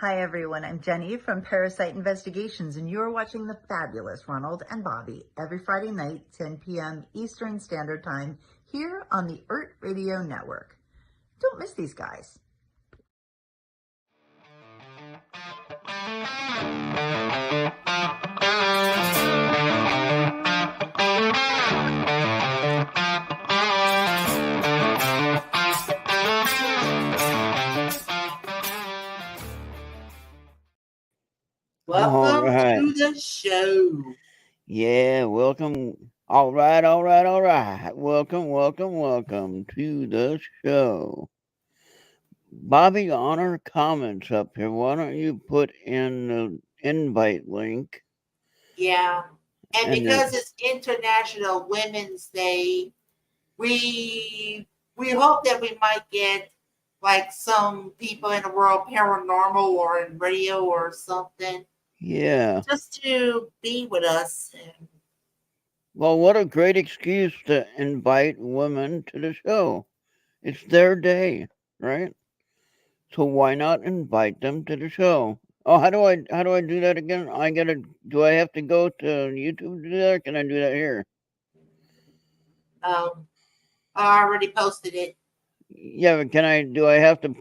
Hi everyone, I'm Jenny from Parasite Investigations, and you're watching the fabulous Ronald and Bobby every Friday night, 10 p.m. Eastern Standard Time, here on the ERT Radio Network. Don't miss these guys. Welcome to the show. Yeah, welcome. All right. Welcome to the show. Bobby, on our comments up here, why don't you put in the invite link? Yeah. And because it's International Women's Day, we hope that we might get like some people in the world paranormal or in radio or something. Yeah. Just to be with us. Well, what a great excuse to invite women to the show. It's their day, right? So why not invite them to the show? Oh, how do I do that again? Do I have to go to YouTube to do that, or can I do that here? I already posted it. Yeah, but do I have to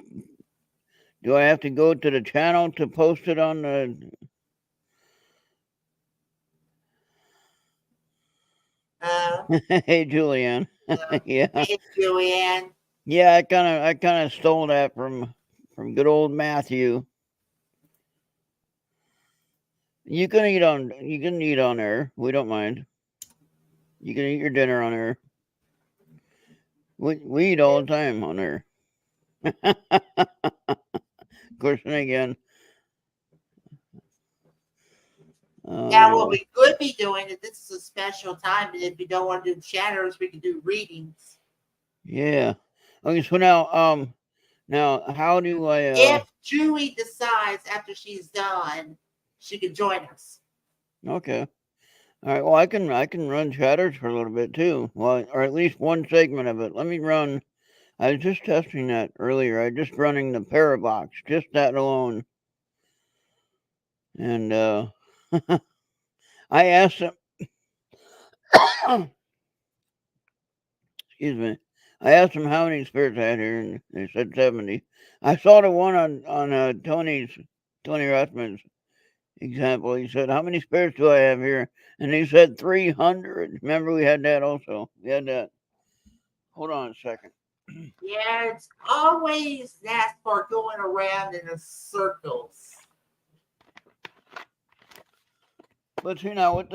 go to the channel to post it on the? Hey, Julianne. Yeah. Hey, Julianne. Yeah, I kind of stole that from good old Matthew. You can eat on air. We don't mind. You can eat your dinner on air. We eat all the time on air. Question again. Now, what we could be doing is this is a special time, and if you don't want to do shadows, we can do readings. Yeah. Okay. So now, how do I? If Julie decides after she's done, she can join us. Okay. All right. Well, I can run chatters for a little bit too. Well, or at least one segment of it. Let me run. I was just testing that earlier. I just running the Parabox, just that alone. And I asked them. Excuse me. I asked them how many spirits I had here, and they said 70. I saw the one on Tony Russman's example. He said, "How many spirits do I have here?" And he said 300. Remember, we had that also. We had that. Hold on a second. Yeah, it's always that for going around in circles. But see now, with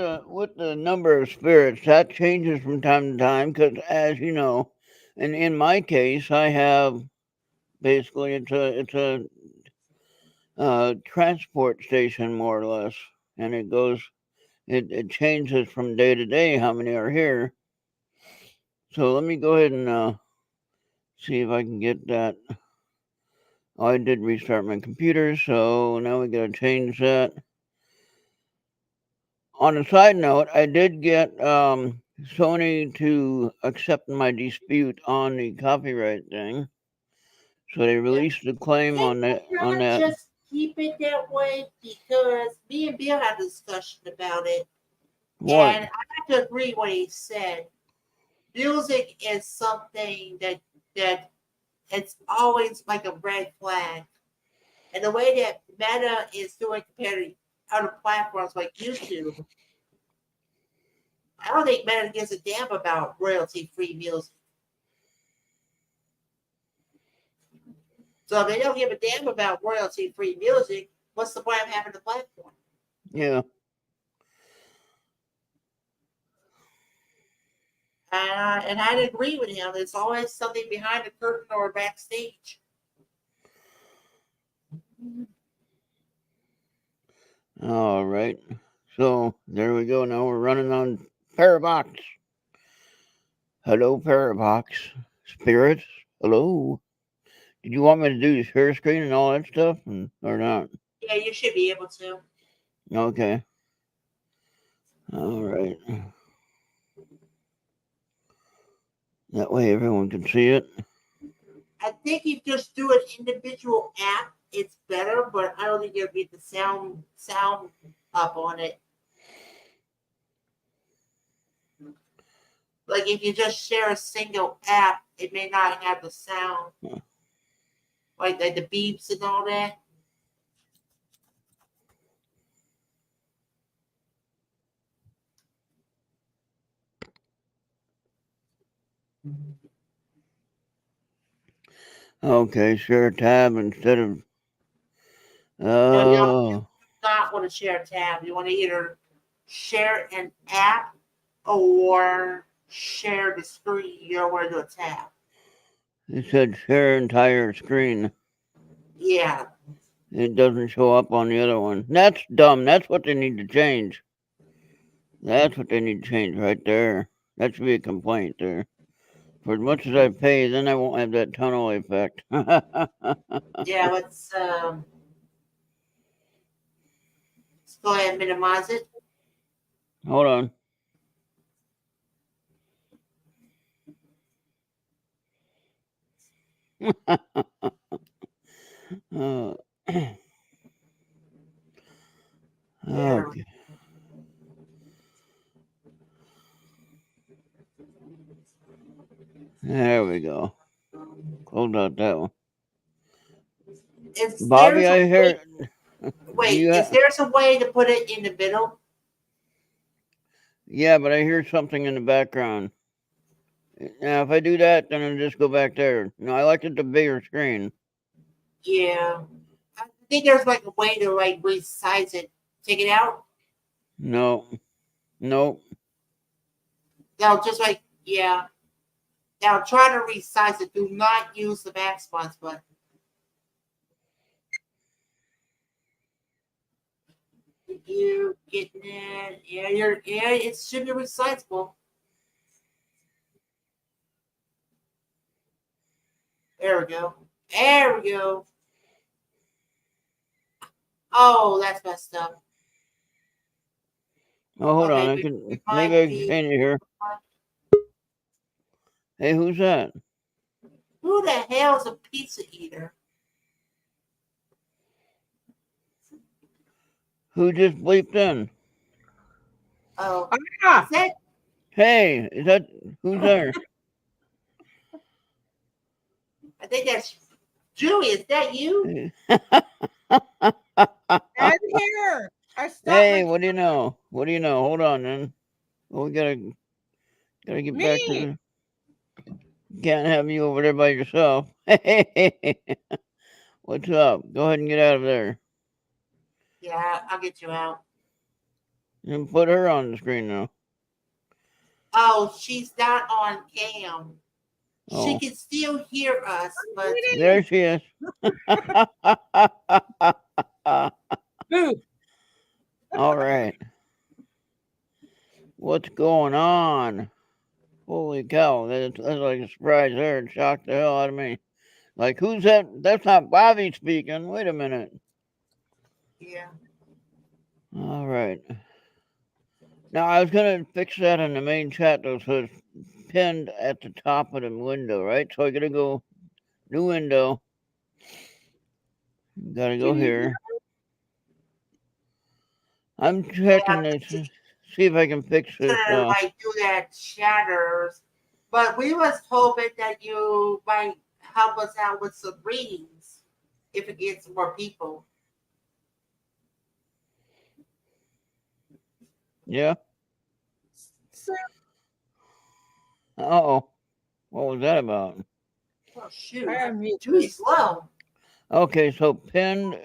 the number of spirits, that changes from time to time. Because as you know, and in my case, I have basically it's a transport station more or less, and it changes from day to day how many are here. So let me go ahead and see if I can get that. Oh, I did restart my computer, so now we gotta change that. On a side note, I did get Sony to accept my dispute on the copyright thing. So they released the claim on that. Just keep it that way because me and Bill had a discussion about it. What? And I have to agree what he said. Music is something that it's always like a red flag. And the way that Meta is doing compared to other platforms like YouTube, I don't think Meta gives a damn about royalty-free music. So if they don't give a damn about royalty-free music, what's the point of having the platform? Yeah. And I'd agree with him. There's always something behind the curtain or backstage. All right. So there we go. Now we're running on Parabox. Hello, Parabox. Spirits. Hello. Did you want me to do the share screen and all that stuff, or not? Yeah, you should be able to. Okay. All right. That way everyone can see it. I think you just do an individual app it's better, but I don't think you'll get the sound up on it. Like if you just share a single app, it may not have the sound, like the beeps and all that. Okay, share tab instead of. No, you don't Oh, not want to share a tab. You want to either share an app or share the screen. You don't want to do a tab. it said share entire screen. Yeah. It doesn't show up on the other one. That's dumb. That's what they need to change. That's what they need to change right there. That should be a complaint there. For as much as I pay, then I won't have that tunnel effect. Yeah, let's go ahead and minimize it. Hold on. Oh. Okay. There we go. Close out that one. Bobby, I heard. Wait, is there some way to put it in the middle? Yeah, but I hear something in the background. Now, if I do that, then I'll just go back there. No, I like it the bigger screen. Yeah. I think there's like a way to like resize it. Take it out? No. Nope. Now, just like, yeah. Now, try to resize it. Do not use the backspace button. You getting it? Yeah, it should be resizable. There we go. There we go. Oh, that's messed up. Oh, hold on. I can maybe I can change it here. Hey, who's that? Who the hell is a pizza eater? Who just bleeped in? Oh, Ah, hey, is that who's there? I think that's Julie. Is that you? I'm here. I stopped. Hey, what do you know? What do you know? Hold on, then. Well, we gotta get back to the. Can't have you over there by yourself. What's up? Go ahead and get out of there. Yeah, I'll get you out. And put her on the screen now. Oh, she's not on cam. Oh. She can still hear us, but There she is. All right. What's going on? Holy cow, that's like a surprise there. It shocked the hell out of me. Like, who's that? That's not Bobby speaking. Wait a minute. yeah. All right. Now, I was going to fix that in the main chat, though, so it's pinned at the top of the window, right? So I got to go new window. Got to go here. I'm checking this. See if I can fix this. Like do that shatters, but we was hoping that you might help us out with some readings if it gets more people. Yeah. Oh, what was that about? Oh shoot! I'm too slow. Okay, so pinned.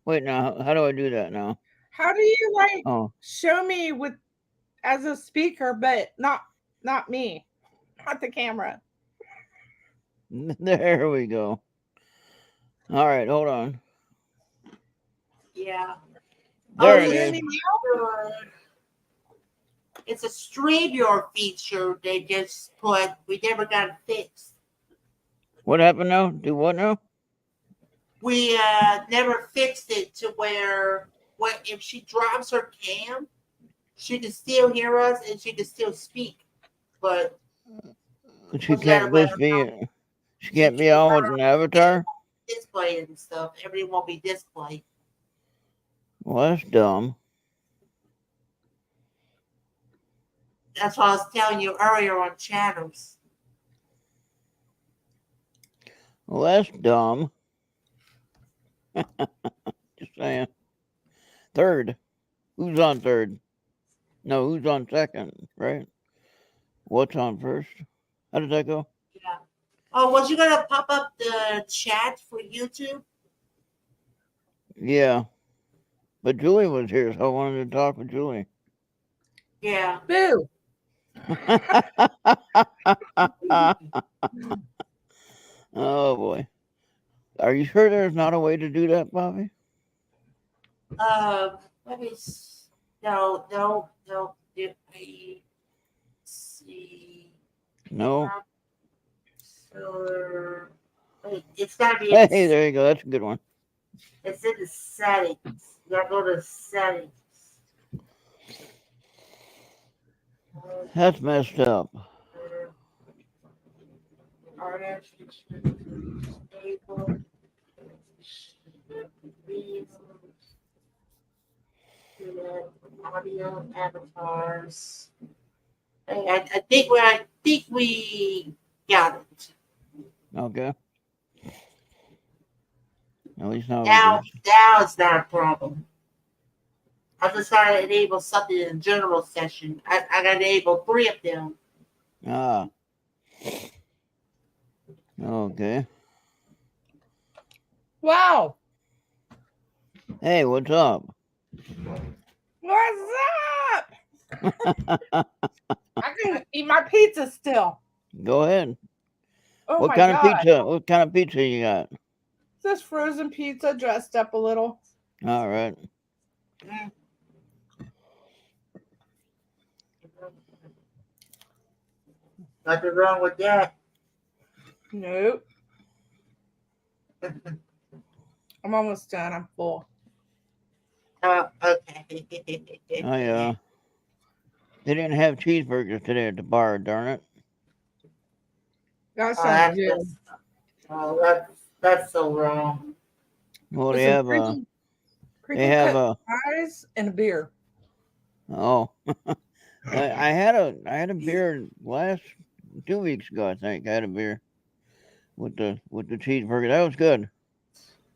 Wait, now how do I do that now? How do you like show me with as a speaker, but not me, not the camera? There we go. All right, hold on. Yeah. There it is. It's a StreamYard feature they just put. We never got it fixed. What happened now? Do what now? We never fixed it to where if she drops her cam, she can still hear us and she can still speak. But she can't just be. She can't be on with an avatar. displayed and stuff. Everything won't be displayed. Well, that's dumb. That's what I was telling you earlier on channels. Well, that's dumb. Just saying. Third. Who's on third? No, who's on second, right? What's on first? How did that go? Yeah. Oh, was you gonna pop up the chat for YouTube? Yeah. But Julie was here, so I wanted to talk with Julie. Yeah. Boo. Oh, boy. Are you sure there's not a way to do that, Bobby? Let me. No. Let me see. No. So, wait, it's gotta be. Hey, there you go. That's a good one. It's in the settings. You gotta go to settings. That's messed up. Artist, stable, audio avatars. I think we got it. Okay. At least now. Now it's not a problem. I just gotta enable something in the general session. I gotta enable 3 of them. Ah. Okay. Wow. Hey, what's up? What's up? I can eat my pizza still. Go ahead. Oh What my kind God. of pizza? What kind of pizza you got? This frozen pizza dressed up a little. All right. Nothing wrong with that. Nope. I'm almost done. I'm full. Oh, okay. Oh, yeah. They didn't have cheeseburgers today at the bar, darn it. That sounds good. That's so wrong. Well, With they some have crinkle cut fries and a beer. Oh. I had a beer last 2 weeks ago, I think. I had a beer with the cheeseburger. That was good.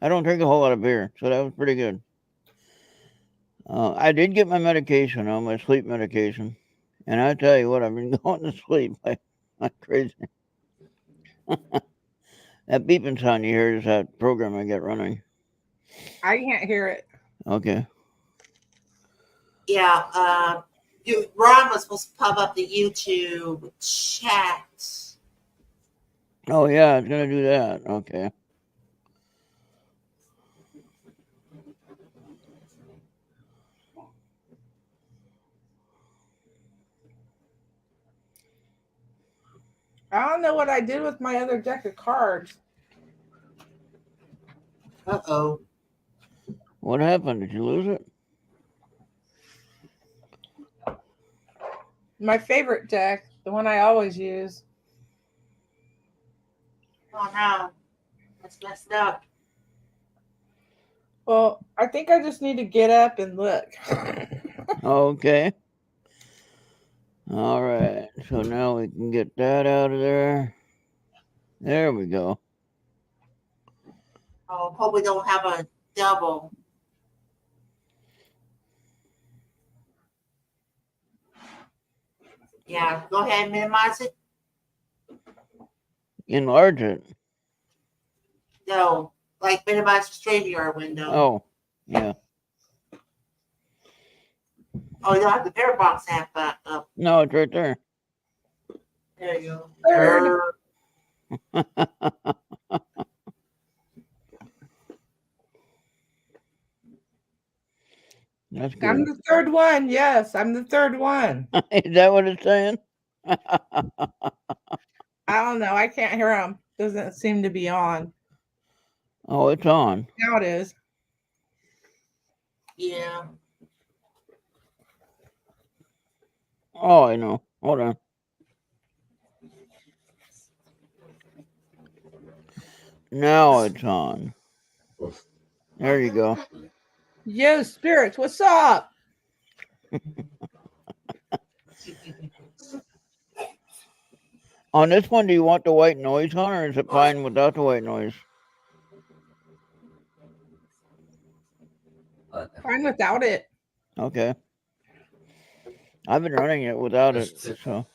I don't drink a whole lot of beer, so that was pretty good. I did get my medication on my sleep medication, and I tell you what, I've been going to sleep like crazy. That beeping sound you hear is that program I get running. I can't hear it. Okay. Yeah, Ron was supposed to pop up the YouTube chat. Oh yeah, it's gonna do that. Okay. I don't know what I did with my other deck of cards. Uh-oh. What happened? Did you lose it? My favorite deck, the one I always use. Oh no. That's messed up. Well, I think I just need to get up and look. Okay. All right. So now we can get that out of there. There we go. Oh, hope we don't have a double. Yeah, go ahead and minimize it. Enlarge it. No, like minimize the StreamYard window. Oh, yeah. Oh, you don't have the pair box app back up. No, it's right there. There you go. Third. That's good. I'm the third one. Yes, I'm the third one. Is that what it's saying? I don't know. I can't hear him. Doesn't seem to be on. Oh, it's on. Now it is. Yeah. Oh, I know. Hold on. Now it's on. There you go. Yo, spirits, what's up? On this one, do you want the white noise on, or is it fine without the white noise? Fine without it. Okay. I've been running it without it, so.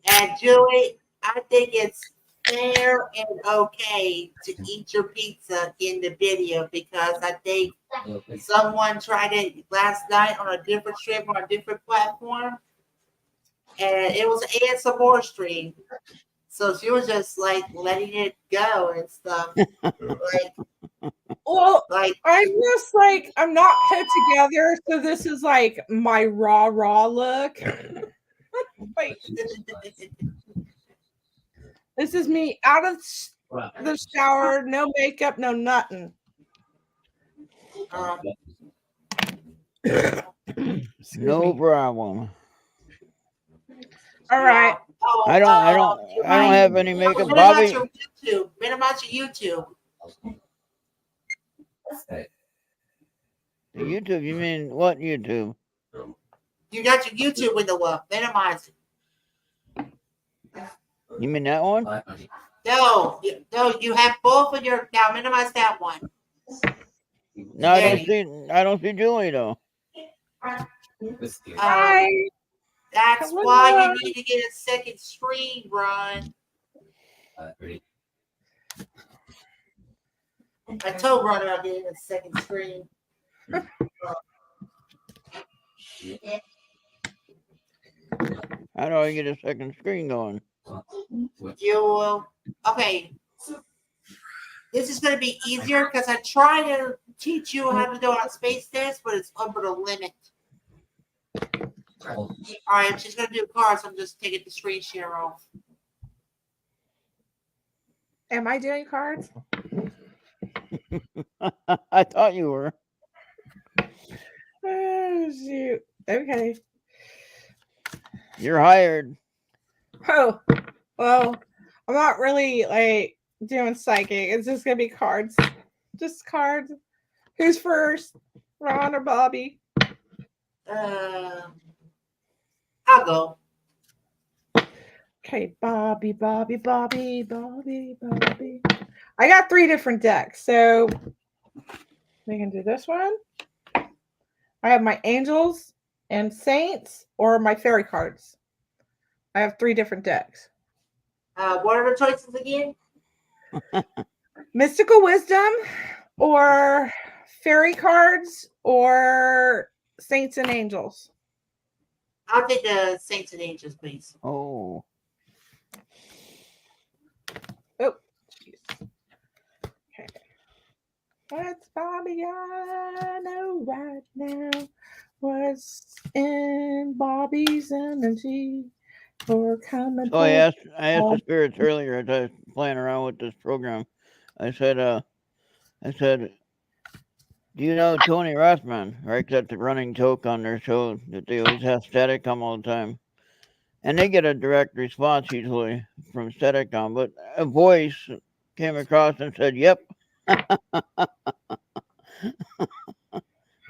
And Julie, I think it's fair and okay to eat your pizza in the video because I think someone tried it last night on a different stream on a different platform, and it was an ASMR stream. So she was just like letting it go and stuff. Well, I'm just like, I'm not put together, so this is like my raw look. Like, this is me out of the shower, no makeup, no nothing. No problem. All right. I don't have any makeup. Bobby. Minimize your YouTube. The YouTube? You mean what YouTube? You got your YouTube window up. Minimize it. You mean that one? No, you have both of your. Now minimize that one. No, I don't see Julie though. That's why you need to get a second screen, Ron. I told Ron about getting a second screen. How do I get a second screen going? You will. Okay. This is going to be easier because I try to teach you how to do it on Space Test, but it's under the limit. All right, I'm just going to do cards. I'm just taking the screen share off. Am I doing cards? I thought you were. Oh, shoot. Okay. You're hired. Oh, well, I'm not really like doing psychic. It's just going to be cards. Just cards. Who's first? Ron or Bobby? I'll go. Okay, Bobby. I got 3 different decks, so we can do this one. I have my angels and saints or my fairy cards. I have 3 different decks. What are the choices again? Mystical wisdom or fairy cards or saints and angels. I'll take the saints and angels, please. Oh. Okay. What's Bobby I know right now? What's in Bobby's energy for coming? So I asked the spirits earlier as I was playing around with this program. I said, do you know Tony Rothman? Right, that's the running joke on their show that they always have Static all the time. And they get a direct response usually from Static but a voice came across and said, yep. I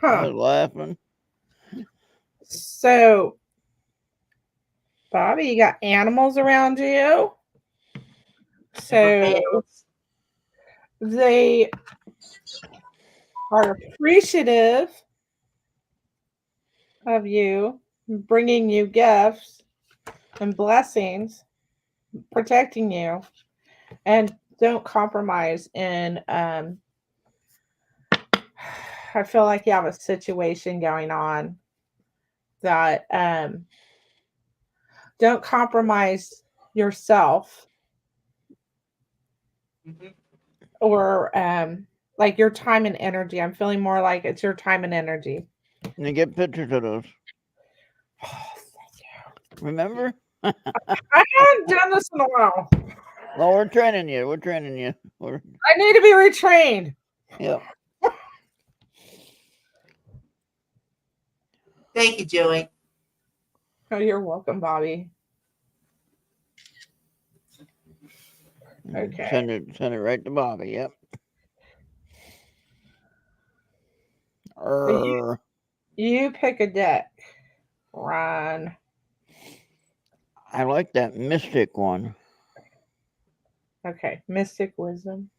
was laughing. So, Bobby, you got animals around you. So, they are appreciative of you, bringing you gifts and blessings, protecting you, and don't compromise in I feel like you have a situation going on that don't compromise yourself or like your time and energy. I'm feeling more like it's your time and energy. And you get pictures of those. Oh, thank you. Remember? I haven't done this in a while. Well, we're training you. I need to be retrained. Yeah. Thank you, Joey. Oh, you're welcome, Bobby. Okay. Send it right to Bobby. Yep. You pick a deck, Ron. I like that mystic one. Okay, mystical wisdom.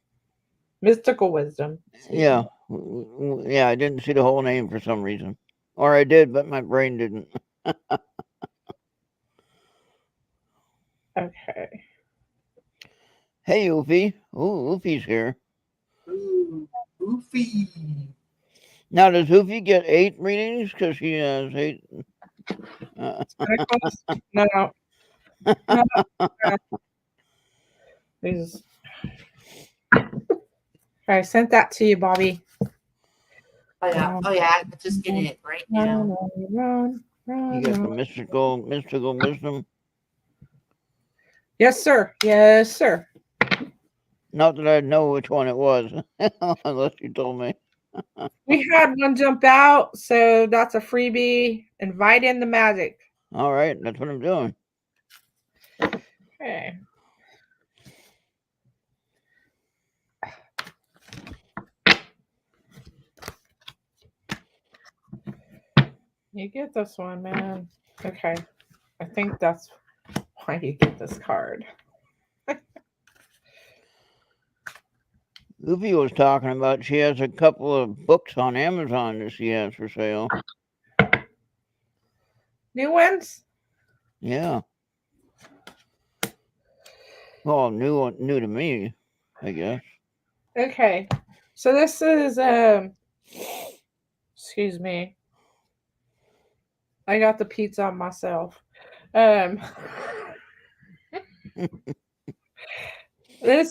Yeah. Yeah, I didn't see the whole name for some reason. Or I did, but my brain didn't. Okay. Hey, Oofy. Ooh, Oofy's here. Ooh, Goofy. Now, does Oofy get 8 readings? Because she has 8. No. Jesus. I sent that to you, Bobby. Oh yeah, I'm just getting it right now. Run, You got the mystical wisdom. Yes, sir. Yes, sir. Not that I know which one it was, unless you told me. We had one jump out, so that's a freebie. Invite in the magic. All right, that's what I'm doing. Okay. You get this one, man. Okay. I think that's why you get this card. Oofy was talking about she has a couple of books on Amazon that she has for sale. New ones? Yeah. Well, new to me, I guess. Okay. So this is excuse me. I got the pizza on myself. This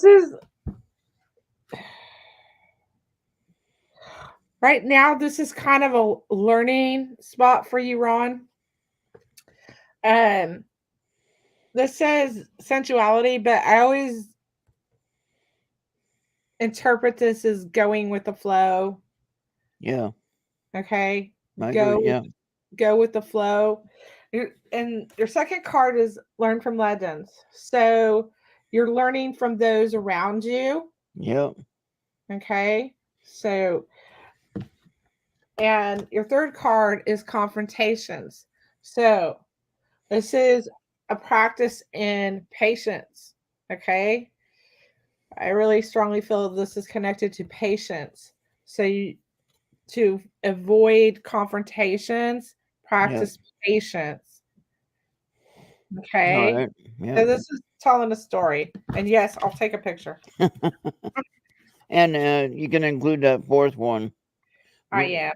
is right now, this is kind of a learning spot for you, Ron. This says sensuality, but I always interpret this as going with the flow. Yeah. Okay. I Go agree, yeah. Go with the flow. And your second card is learn from legends. So you're learning from those around you. Yep. Okay. So, and your third card is confrontations. So this is a practice in patience. Okay. I really strongly feel this is connected to patience. So to avoid confrontations, practice patience. Okay. All right. So Yeah. this is telling a story. And yes, I'll take a picture. And you can include that fourth one. I am.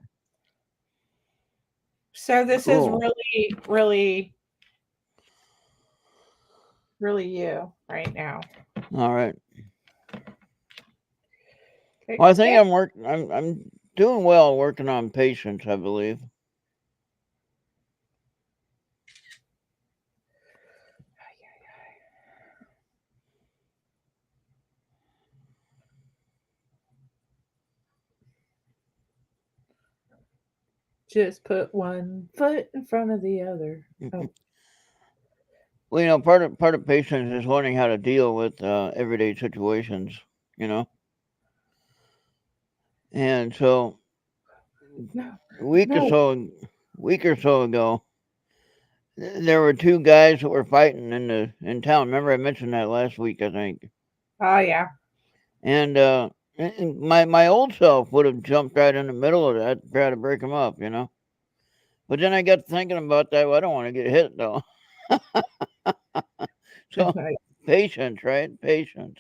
So this is really, really, really you right now. All right. Well, I think I'm doing well working on patience, I believe. Just put one foot in front of the other. Oh. Well, you know, part of patience is learning how to deal with everyday situations, you know. And so, a week or so ago, there were 2 guys that were fighting in town. Remember, I mentioned that last week, I think. Oh yeah. And my old self would have jumped right in the middle of that, to try to break them up, you know. But then I got thinking about that. Well, I don't want to get hit though. So patience, right? Patience.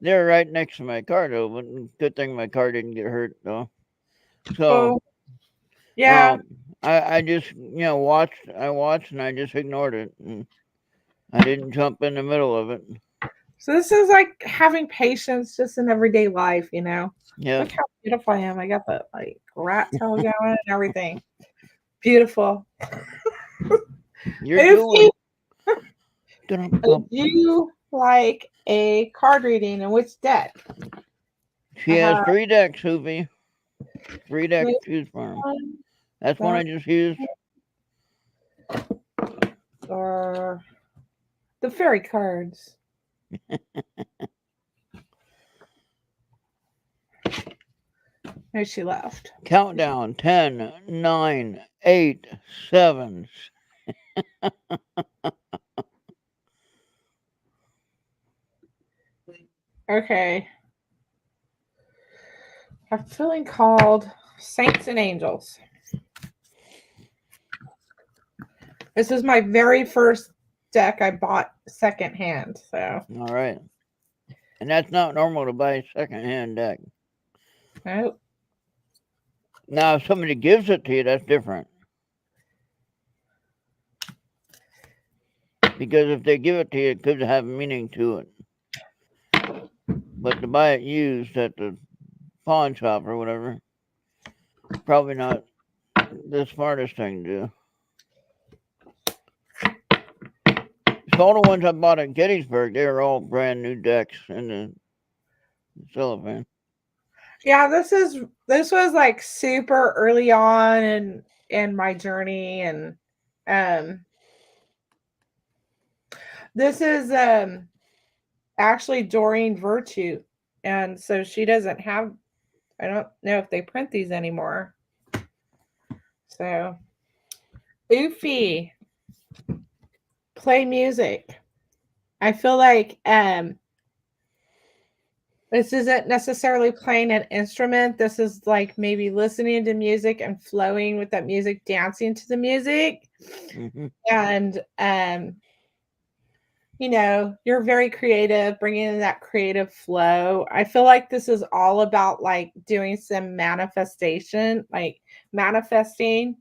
They're right next to my car though, but good thing my car didn't get hurt though. So yeah. I just watched and I just ignored it, and I didn't jump in the middle of it. So this is like having patience just in everyday life, you know. Yeah. Look how beautiful I am. I got the like rat tail going and everything. Beautiful. You're doing. You like a card reading in which deck? She has 3 decks, Hoopy. 3 decks to choose from. That's one I just used. or the fairy cards. No, she left. Countdown 10, 9, 8, 7. Okay. A feeling called Saints and Angels. This is my very first deck I bought secondhand. So, All right. And that's not normal to buy a secondhand deck. nope. Now, if somebody gives it to you, that's different. Because if they give it to you, it could have meaning to it. But to buy it used at the pawn shop or whatever, probably not the smartest thing to do. So all the ones I bought at Gettysburg, they were all brand new decks in the cellophane. Yeah, this was like super early on in my journey, and this is actually Doreen Virtue, and so she doesn't have. I don't know if they print these anymore. So, Oofy, play music. I feel like this isn't necessarily playing an instrument. This is like maybe listening to music and flowing with that music, dancing to the music. Mm-hmm. And, you know, you're very creative, bringing in that creative flow. I feel like this is all about like doing some manifestation, like manifesting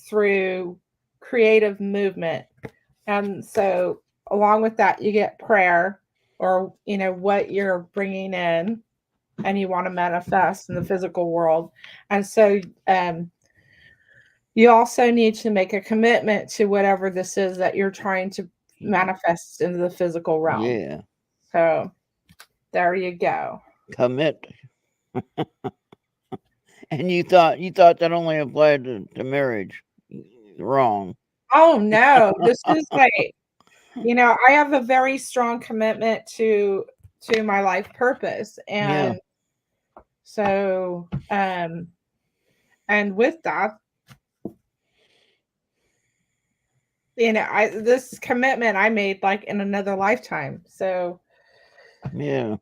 through creative movement. And so along with that, you get prayer, or, you know, what you're bringing in and you want to manifest in the physical world. And so you also need to make a commitment to whatever this is that you're trying to manifest into the physical realm. Yeah. So there you go. Commit. And you thought that only applied to marriage. Wrong. Oh no, this is like, you know, I have a very strong commitment to my life purpose. And so and with that, you know, this commitment I made like in another lifetime. So yeah.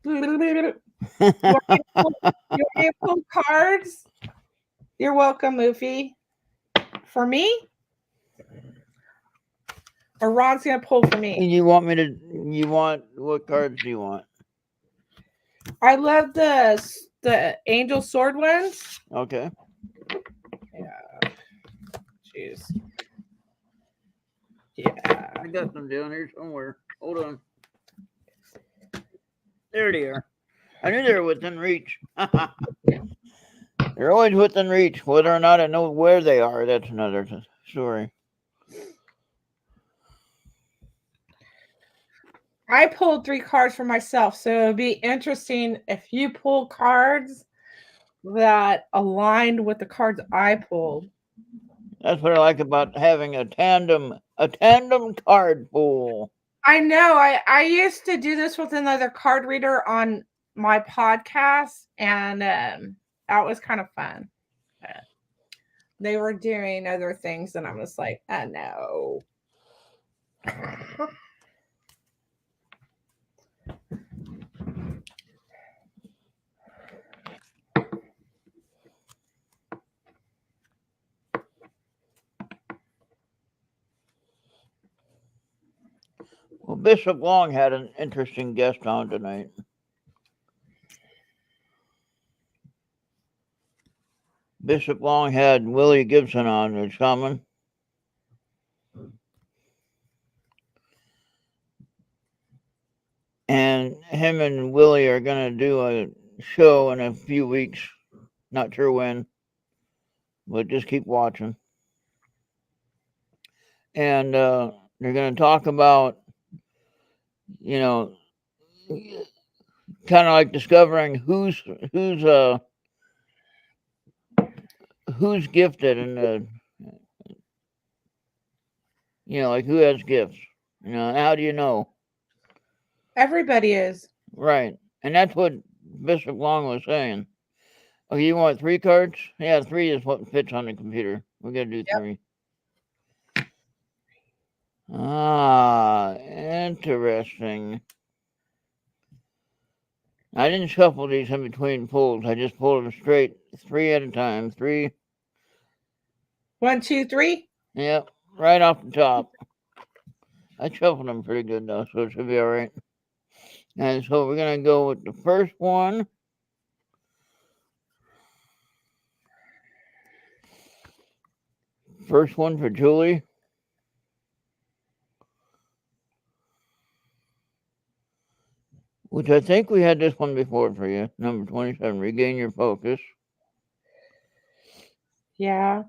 you want to pull cards? You're welcome, Moofy. For me? Or Ron's gonna pull for me. You want what cards do you want? I love the angel sword ones. Okay. Yeah. Jeez. Yeah. I got them down here somewhere. Hold on. There they are. I knew they were within reach. They're always within reach. Whether or not I know where they are, that's another story. I pulled 3 cards for myself, so it'd be interesting if you pull cards that aligned with the cards I pulled. That's what I like about having a tandem card pool. I know. I used to do this with another card reader on my podcast, and that was kind of fun. They were doing other things, and I was like, oh no. Well, Bishop Long had an interesting guest on tonight. Bishop Long had Willie Gibson on, the shaman. And him and Willie are going to do a show in a few weeks. Not sure when, but just keep watching. And they're going to talk about, you know, kind of like discovering who's gifted in Like who has gifts? How do you know? Everybody is. Right. And that's what Bishop Long was saying. Okay, you want 3 cards? Yeah, 3 is what fits on the computer. We gotta do 3. Ah, interesting. I didn't shuffle these in between pulls. I just pulled them straight, 3 at a time. 3. 1, 2, 3. Yep, right off the top. I shuffled them pretty good though, so it should be all right. And so we're gonna go with the first one. First one for Julie. Which I think we had this one before for you. Number 27, regain your focus. Yeah.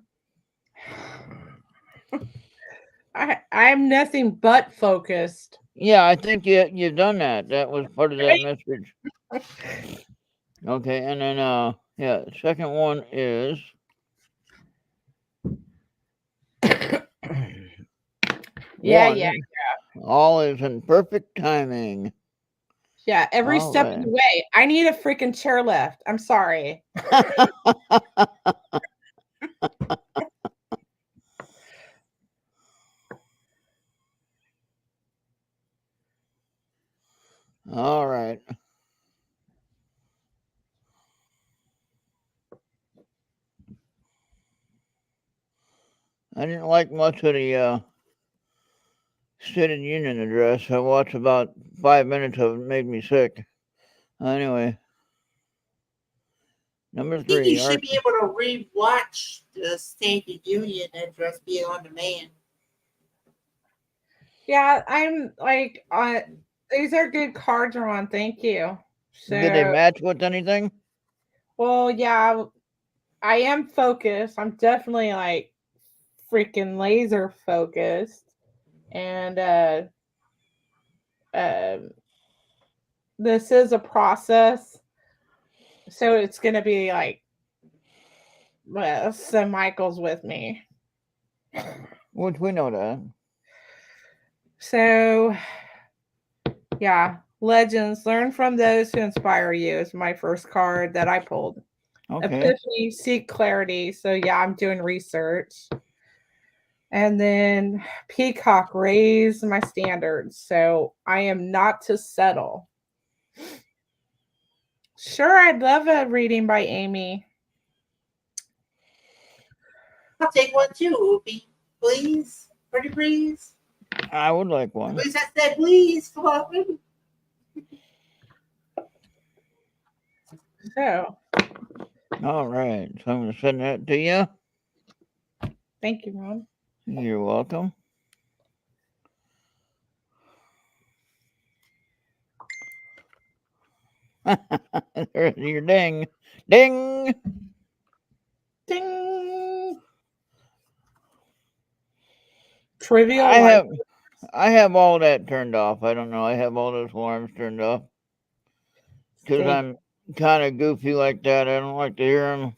I'm nothing but focused. Yeah, I think you've done that. That was part of that message. Okay, and then the second one is Yeah. All is in perfect timing. Yeah, every All step right. of the way. I need a freaking chairlift. I'm sorry. All right. I didn't like much of the State of the Union address. I watched about 5 minutes of it. Made me sick. Anyway. Number I think 3. you should be able to rewatch the State of the Union address be on demand. Yeah, I'm like, these are good cards, Ron. Thank you. So, Did they match with anything? well, yeah, I am focused. I'm definitely like freaking laser focused. And this is a process. So it's going to be like, St. Michael's with me. Which we know that. So, yeah, legends, learn from those who inspire you is my first card that I pulled. Okay. Epiphany, seek clarity. So, yeah, I'm doing research. And then Peacock, raise my standards. So, I am not to settle. Sure, I'd love a reading by Amy. I'll take one too, Oopie. Please. Pretty please. I would like one. Please, I said please. Come on. So, all right. So I'm going to send that to you. Thank you, Ron. You're welcome. There's your ding. Ding! Ding! Trivial. I have all that turned off. I don't know. I have all those alarms turned off. Because I'm kind of goofy like that. I don't like to hear them.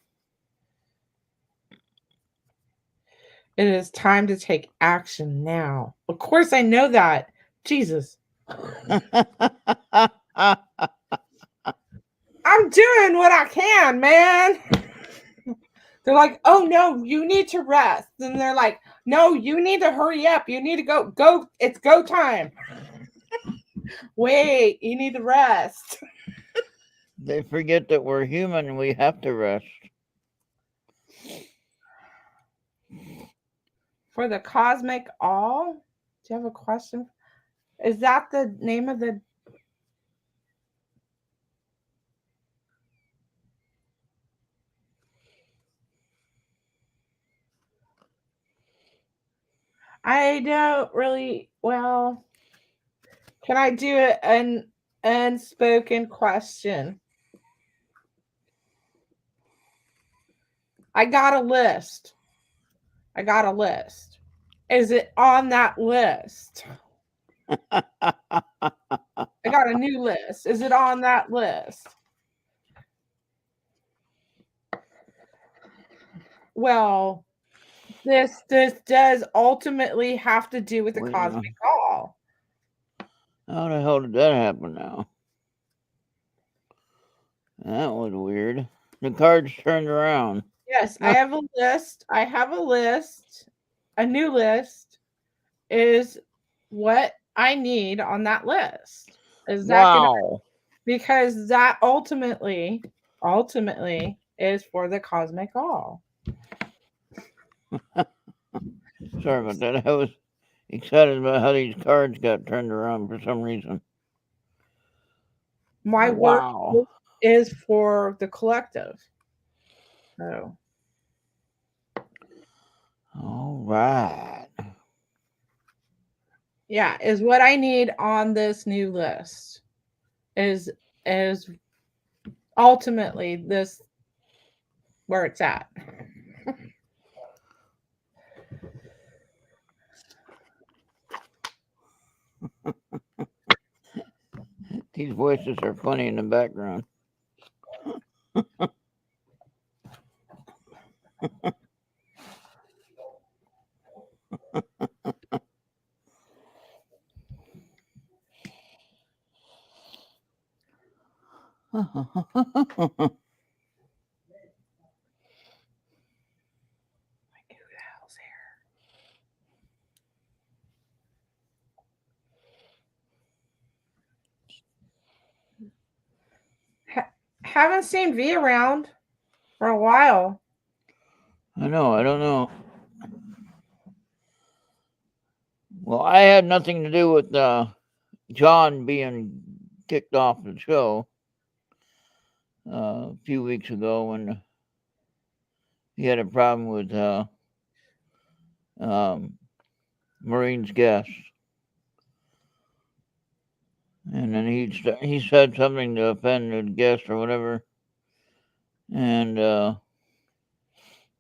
It is time to take action now. Of course, I know that. Jesus. I'm doing what I can, man. They're like, oh, no, you need to rest. And they're like, no, you need to hurry up. You need to go. Go. It's go time. Wait, you need to rest. They forget that we're human and we have to rest. For the cosmic all? Do you have a question? Is that the name of the... I don't really... Well, can I do an unspoken question? I got a list. Is it on that list? I got a new list. Is it on that list? Well, this does ultimately have to do with the Well, cosmic ball. how the hell did that happen now? That was weird. The cards turned around. Yes, I have a list. I have a list. A new list is what I need on that list. Is that gonna, Wow. because that ultimately is for the cosmic all. Sorry about that. I was excited about how these cards got turned around for some reason. My Wow. work is for the collective. So All right. yeah, is what I need on this new list. Is ultimately this where it's at. These voices are funny in the background. Haven't seen V around for a while. I know, I don't know. Well, I had nothing to do with John being kicked off the show a few weeks ago when he had a problem with Marine's guest. And then he said something to offend the guest or whatever. And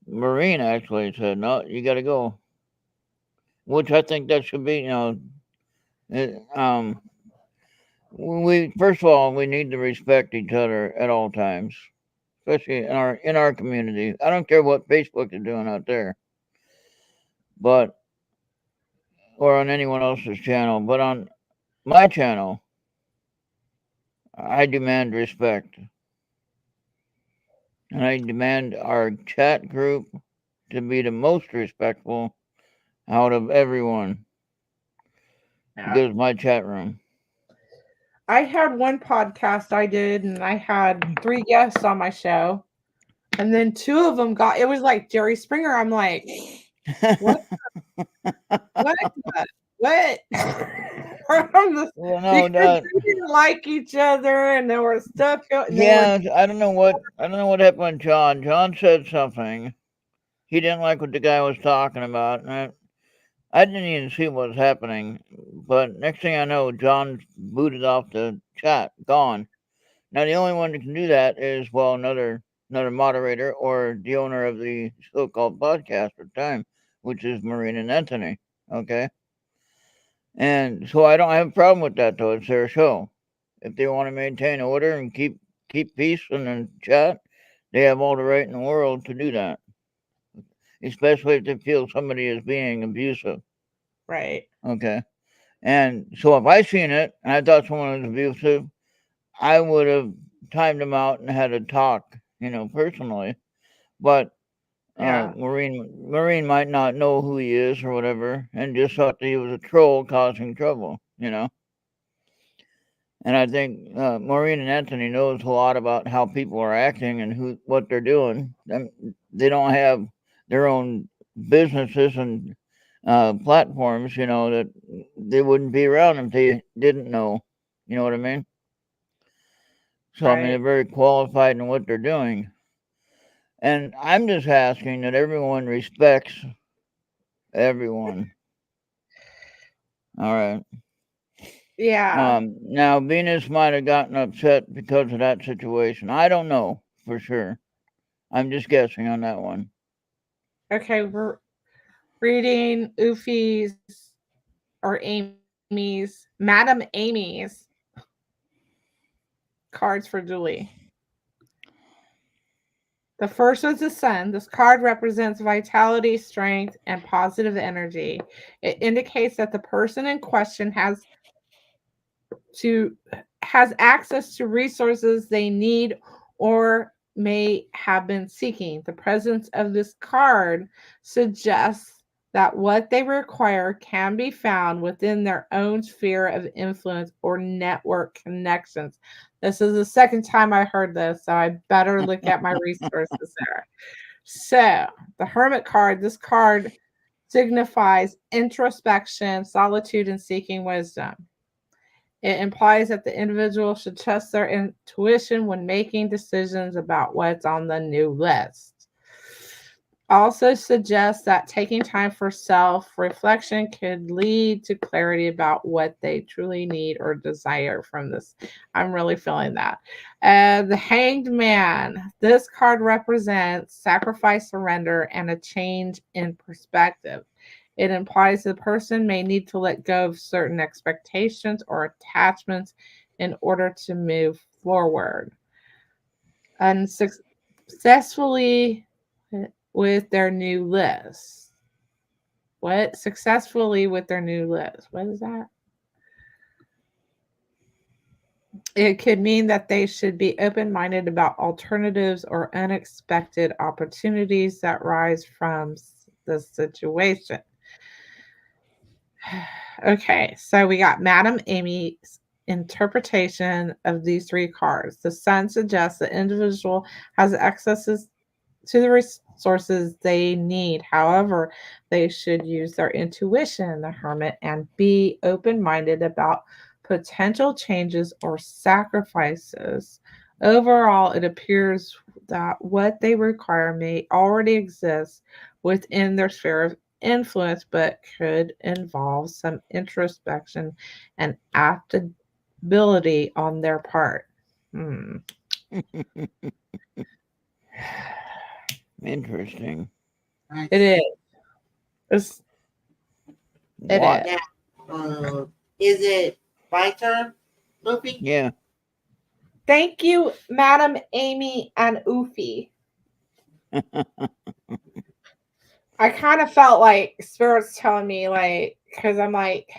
Marine actually said, "No, you got to go." Which I think that should be, we first of all we need to respect each other at all times, especially in our community. I don't care what Facebook is doing out there, but or on anyone else's channel, but on my channel, I demand respect. And I demand our chat group to be the most respectful out of everyone. Because my chat room. I had one podcast I did, and I had 3 guests on my show, and then 2 of them it was like Jerry Springer. I'm like, what? What? Well, no, because they didn't like each other, and there was stuff going. Yeah, I don't know what happened with John. John said something. He didn't like what the guy was talking about, and I didn't even see what was happening. But next thing I know, John booted off the chat, gone. Now the only one that can do that is another moderator or the owner of the so-called podcast at the time, which is Maureen and Anthony. Okay. And so I don't have a problem with that, though. It's their show. If they want to maintain order and keep peace in the chat, they have all the right in the world to do that. Especially if they feel somebody is being abusive. Right. Okay. And so if I seen it and I thought someone was abusive, I would have timed them out and had a talk, personally. But Maureen might not know who he is or whatever, and just thought that he was a troll causing trouble, And I think Maureen and Anthony knows a lot about how people are acting and what they're doing. They don't have their own businesses and platforms, that they wouldn't be around if they didn't know. You know what I mean? So, I mean, they're very qualified in what they're doing. And I'm just asking that everyone respects everyone. All right. Yeah. Now, Venus might have gotten upset because of that situation. I don't know for sure. I'm just guessing on that one. Okay, we're reading Ufi's or Amy's, Madam Amy's cards for Julie. The first was the sun. This card represents vitality, strength, and positive energy. It indicates that the person in question has access to resources they need or may have been seeking. The presence of this card suggests that what they require can be found within their own sphere of influence or network connections. This is the second time I heard this, so I better look at my resources there. So, the Hermit card, this card signifies introspection, solitude, and seeking wisdom. It implies that the individual should trust their intuition when making decisions about what's on the new list. Also suggests that taking time for self-reflection could lead to clarity about what they truly need or desire from this. I'm really feeling that. The Hanged Man. This card represents sacrifice, surrender, and a change in perspective. It implies the person may need to let go of certain expectations or attachments in order to move forward. And successfully with their new list. What? Successfully with their new list. What is that? It could mean that they should be open-minded about alternatives or unexpected opportunities that rise from the situation. Okay, so we got Madam Amy's interpretation of these three cards. The Sun suggests the individual has access to the resources they need. However, they should use their intuition, the Hermit, and be open-minded about potential changes or sacrifices. Overall, it appears that what they require may already exist within their sphere of influence, but could involve some introspection and adaptability on their part. Interesting. It is. It What? is. Is it my turn, Luffy? Yeah. Thank you, Madam Amy and Oofy. I kind of felt like Spirit's telling me, like, because I'm like,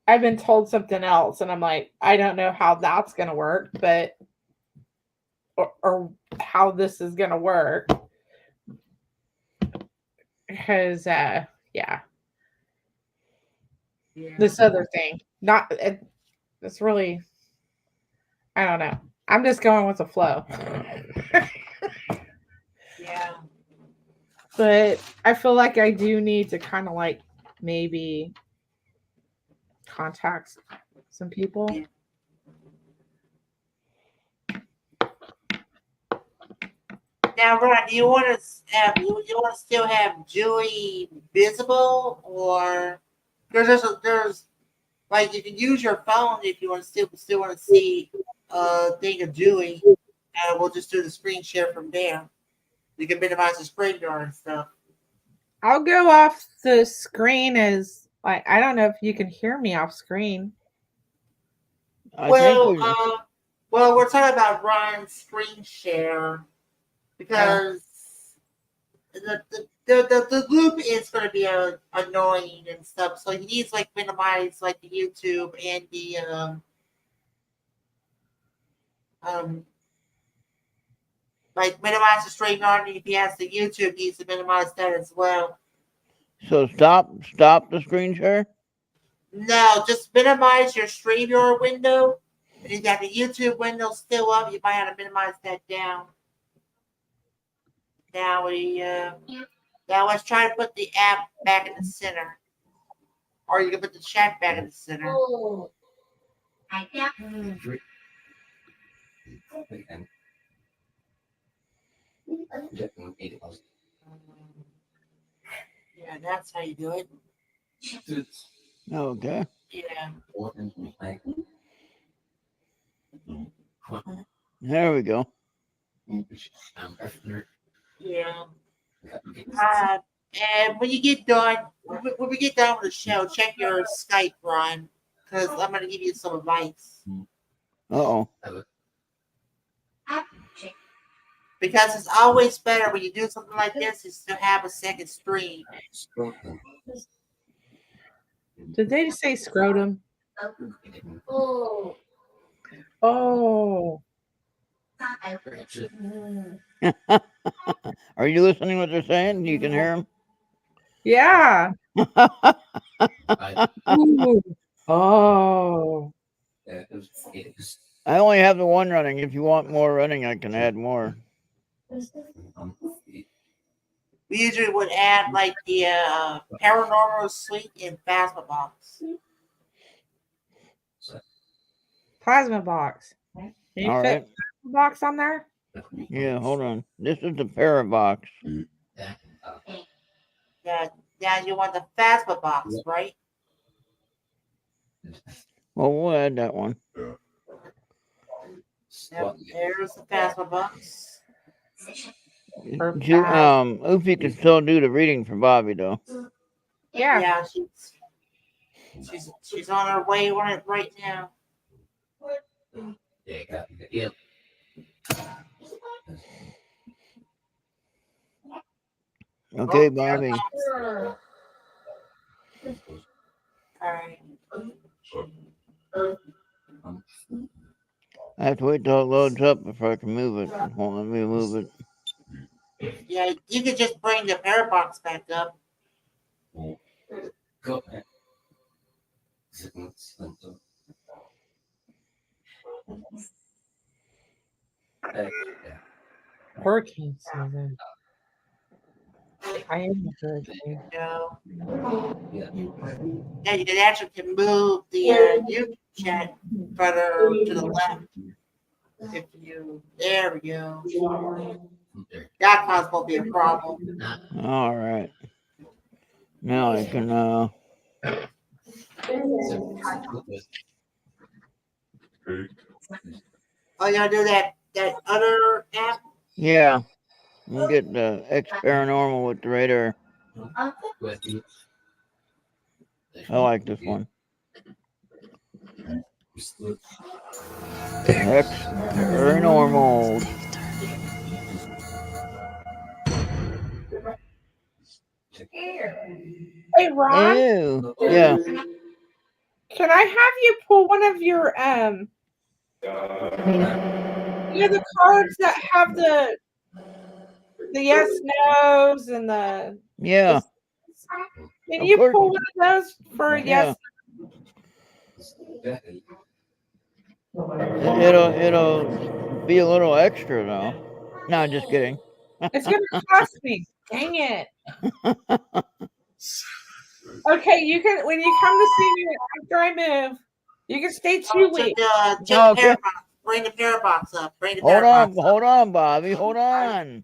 I've been told something else, and I'm like, I don't know how that's going to work, but, or how this is going to work. Because, yeah. This other thing, it's really, I don't know. I'm just going with the flow. Yeah. But I feel like I do need to kind of like maybe contact some people. Yeah. Now, Ron, do you want to have you want to still have Julie visible, or there's like you can use your phone if you want to still want to see thing of Julie, and we'll just do the screen share from there. You can minimize the screen door and stuff. I'll go off the screen as like I don't know if you can hear me off screen. Well, we're talking about Ron's screen share because the loop is going to be annoying and stuff. So he needs like minimize like the YouTube and the like minimize the stream yard. If he has the YouTube, he needs to minimize that as well. So stop the screen share? No, just minimize your StreamYard window. And you got the YouTube window still up. You might have to minimize that down. Now let's try to put the app back in the center. Or you can put the chat back in the center. Yeah, that's how you do it. Okay. Yeah. There we go. Yeah. And when you get done, when we get done with the show, check your Skype, Ron, because I'm going to give you some advice. Uh-oh. Because it's always better when you do something like this is to have a second stream. Did they just say scrotum? Oh. Are you listening to what they're saying? You can hear Yeah. them? Ooh. Oh. I only have the one running. If you want more running, I can add more. We usually would add like the paranormal suite in Phasma box. Plasma box. Can you All fit right. plasma box on there? Yeah, hold on. This is the Parabox. Yeah, now you want the Phasma box, right? Well, we'll add that one. Yep, there's the Phasma box. Oofy can still do the reading for Bobby, though. Yeah. Yeah, she's on her way on it right now. Okay, Bobby. All right. I have to wait till it loads up before I can move it. It won't let me move it. Yeah, you could just bring the parabox back up. Hurricane season. I am a hurricane. No. Yeah, you can actually move the YouTube chat further to the left. If you, there we go. That cause won't be a problem. All right. Now I can, Oh, you gonna do that other app? yeah. We'll get the X Paranormal with the radar. I like this one. X Paranormal. Hey Ron, Ew. Yeah. can I have you pull one of your the cards that have the yes nos and the Yeah. can Of you course. pull one of those for yes? It'll be a little extra though. No, just kidding. It's gonna cost me. Dang it. Okay, you can when you come to see me after I move, you can stay 2 weeks. Okay. Bring the parabox up. Bring the Hold parabox up. on, Bobby. Hold on.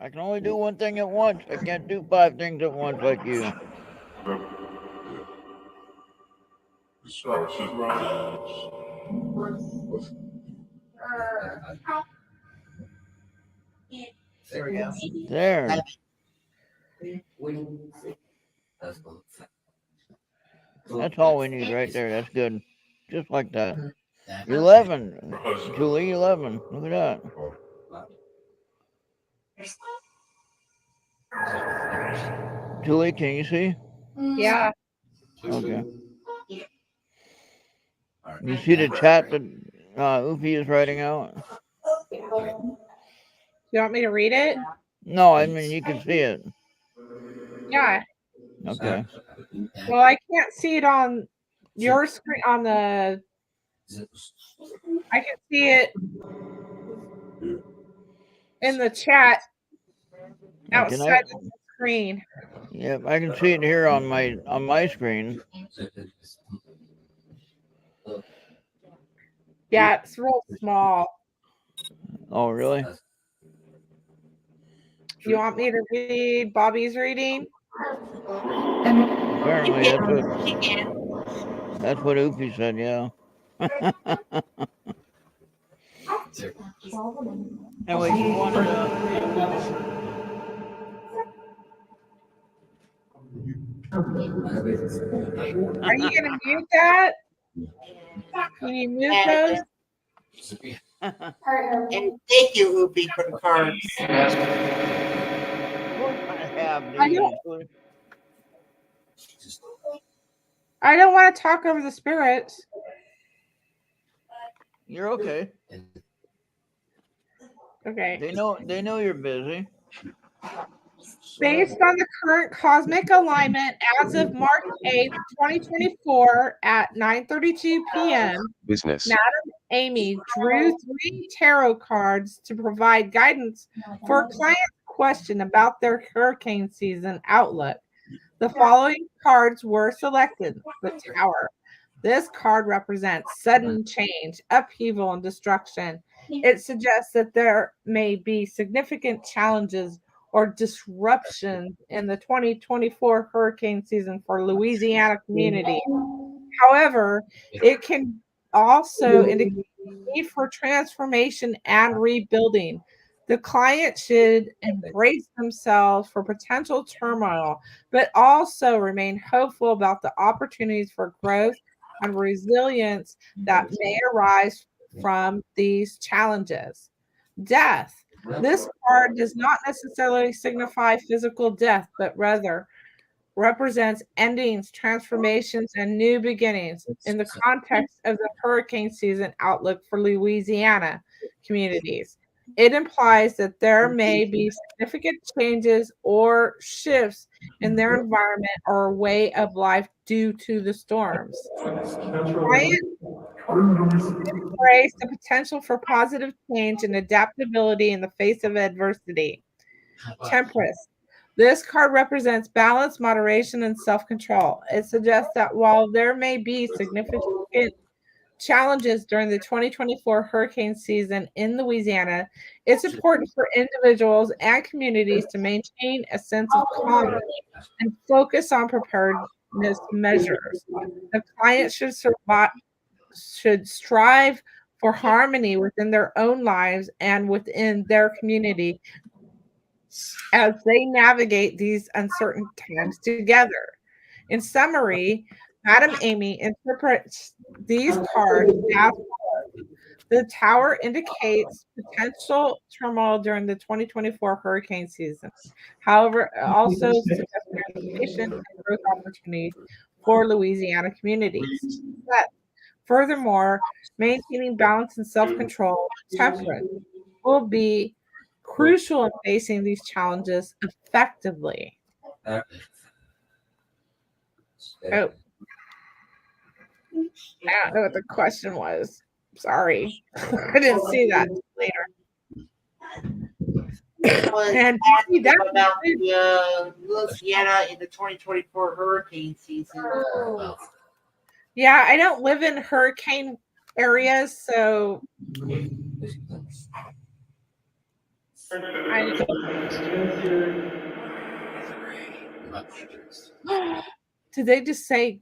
I can only do one thing at once. I can't do 5 things at once like you. There we go. There. That's all we need right there. That's good. Just like that. 11. Julie, 11. Look at that. Julie, can you see? Yeah. Okay. You see the chat that Oofy is writing out? You want me to read it? No, I mean, you can see it. Yeah. Okay. Well, I can't see it on your screen on the I can see it in the chat outside the screen. Yep, I can see it here on my screen. Yeah, it's real small. Oh, really? You want me to read Bobby's reading? Apparently, that's what Oofy said, yeah. Anyway, you wanted to... Are you going to mute that? Can you mute those? And thank you, Upi, for the cards. I have I these. don't want to talk over the spirits. You're okay. Okay. They know you're busy. Based on the current cosmic alignment as of March 8th, 2024 at 9:32 p.m., Business. Madam Amy drew 3 tarot cards to provide guidance for a client's question about their hurricane season outlook. The following cards were selected. The Tower. This card represents sudden change, upheaval, and destruction. It suggests that there may be significant challenges or disruptions in the 2024 hurricane season for Louisiana community. However, it can also indicate need for transformation and rebuilding. The client should embrace themselves for potential turmoil, but also remain hopeful about the opportunities for growth and resilience that may arise from these challenges. Death. This card does not necessarily signify physical death, but rather represents endings, transformations, and new beginnings in the context of the hurricane season outlook for Louisiana communities. It implies that there may be significant changes or shifts in their environment or way of life due to the storms. Clients embrace the potential for positive change and adaptability in the face of adversity. Temperance. This card represents balance, moderation, and self-control. It suggests that while there may be significant challenges during the 2024 hurricane season in Louisiana, it's important for individuals and communities to maintain a sense of calm and focus on preparedness measures. The client should strive for harmony within their own lives and within their community as they navigate these uncertain times together. In summary, Madam Amy interprets these cards as follows. The Tower indicates potential turmoil during the 2024 hurricane season. However, it also suggests transformation and growth opportunities for Louisiana communities. But furthermore, maintaining balance and self-control, temperance, will be crucial in facing these challenges effectively. Oh, I don't know what the question was. Sorry. I didn't see that later. Was And asking that about the Louisiana in the 2024 hurricane season. yeah, I don't live in hurricane areas, so did they just say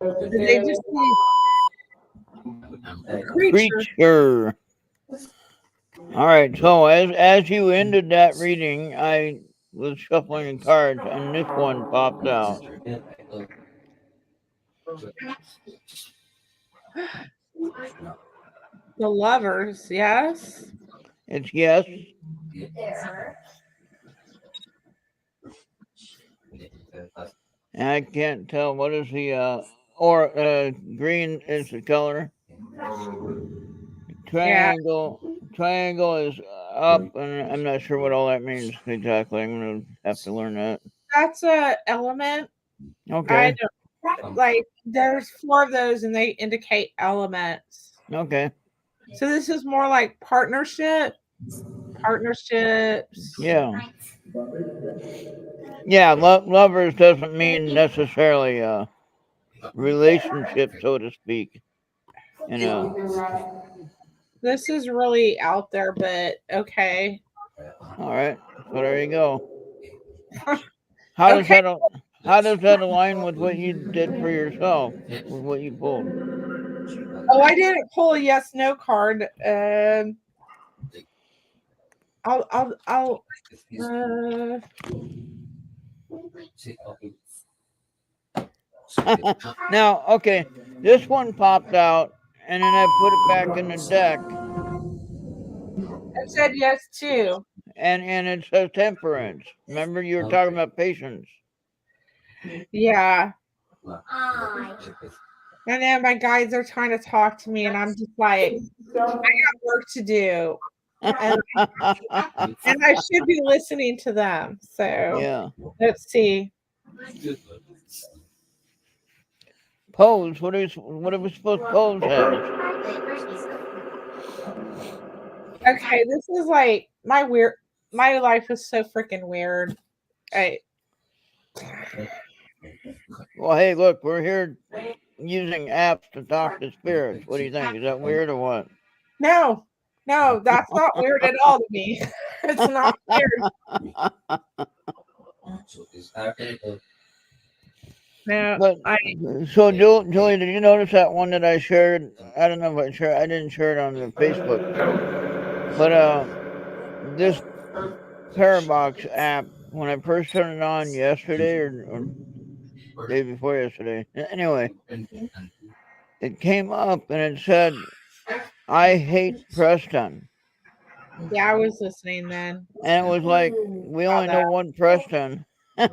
did they just say Creature. All right. So as you ended that reading, I was shuffling the cards, and this one popped out. the Lovers? Yes. It's yes. And I can't tell what is the green is the color. Triangle is up, and I'm not sure what all that means exactly. I'm gonna have to learn that. That's a element. Okay. I don't like. There's 4 of those, and they indicate elements. Okay. So this is more like partnerships. Yeah. Yeah. Lovers doesn't mean necessarily a relationship, so to speak. You know. This is really out there, but okay. All right. So there you go. How does that align with what you did for yourself? With what you pulled? Oh, I didn't pull a yes/no card. I'll Now, okay, this one popped out, and then I put it back in the deck, I said yes too. and it says temperance. Remember, you were talking about patience. Yeah. And then my guides are trying to talk to me, and I'm just like, I got work to do. And I should be listening to them. So Yeah. let's see. Pose. What are we supposed to pose as? Okay, this is like my life is so freaking weird. Well, hey, look, we're here using apps to talk to spirits. What do you think? Is that weird or what? No, that's not weird at all to me. It's not weird. No, But so, Julie, did you notice that one that I shared? I don't know if I didn't share it on the Facebook. But this Parabox app, when I first turned it on yesterday or day before yesterday, anyway, it came up and it said, "I hate Preston." yeah, I was listening then. And it was like, we only know one Preston. How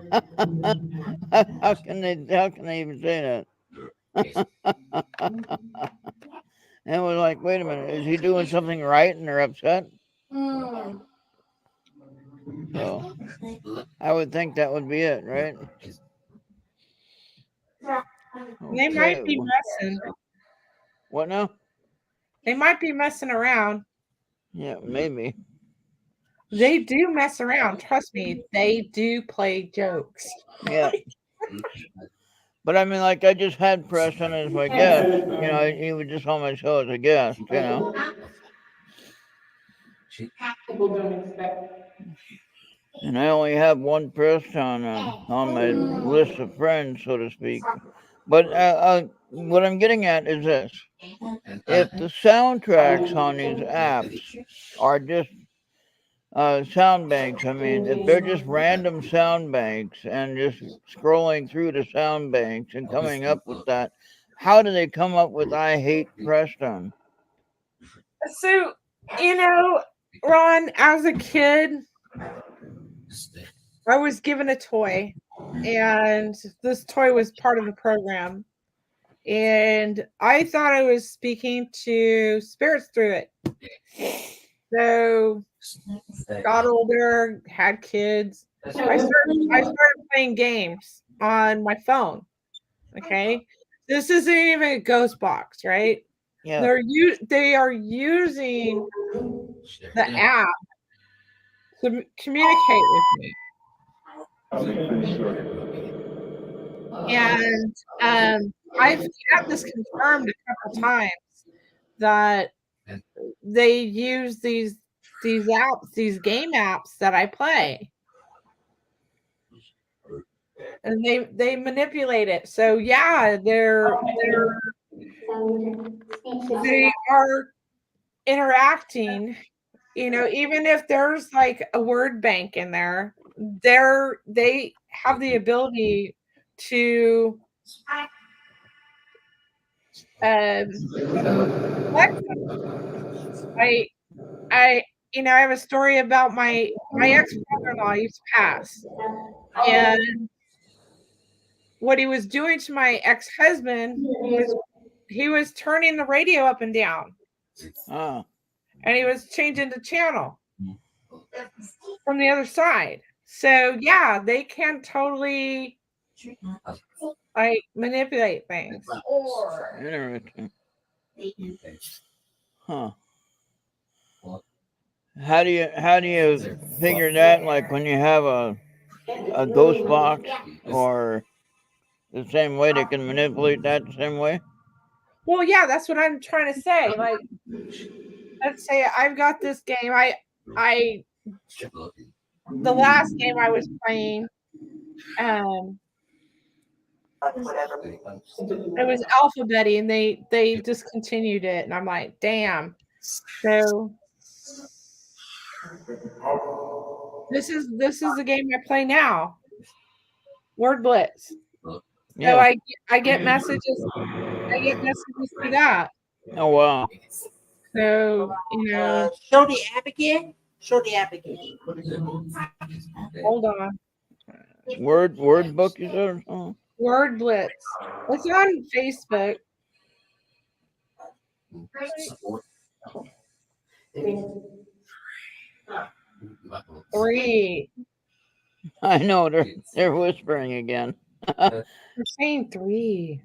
can they even say that? And it was like, wait a minute, is he doing something right and they're upset? So I would think that would be it, right? They might be messing. What now? They might be messing around. Yeah, maybe. They do mess around. Trust me, they do play jokes. Yeah. But I mean, like, I just had Preston as my guest. You know, he was just on my show as a guest, you know. And I only have one Preston on my list of friends, so to speak. But what I'm getting at is this. If the soundtracks on these apps are just sound banks, I mean, if they're just random sound banks and just scrolling through the sound banks and coming up with that, how do they come up with "I hate Preston"? So, you know, Ron, as a kid, I was given a toy, and this toy was part of the program. And I thought I was speaking to spirits through it. So, got older, had kids. I started playing games on my phone. Okay, this isn't even a ghost box, right? Yeah. They are using the app to communicate with me. And I've had this confirmed a couple times that they use these apps, these game apps that I play, and they manipulate it. So yeah, they are interacting. You know, even if there's like a word bank in there, they have the ability to I you know, I have a story about my ex-brother-in-law used to pass, and what he was doing to my ex-husband was he was turning the radio up and down, Oh. and he was changing the channel from the other side. So yeah, they can totally like manipulate things. Interesting. Huh. How do you figure that, like when you have a ghost box, or the same way they can manipulate that the same way? Well, yeah, that's what I'm trying to say. Like, let's say I've got this game. I the last game I was playing, it was Alphabet, and they discontinued it, and I'm like, damn. So this is the game I play now. Word Blitz. Yeah. I get messages. I get messages for that. Oh wow. So Show the app again. Show the app again. hold on. Word book you said or something? Word Blitz. It's on Facebook. Three. I know they're whispering again. They're saying three.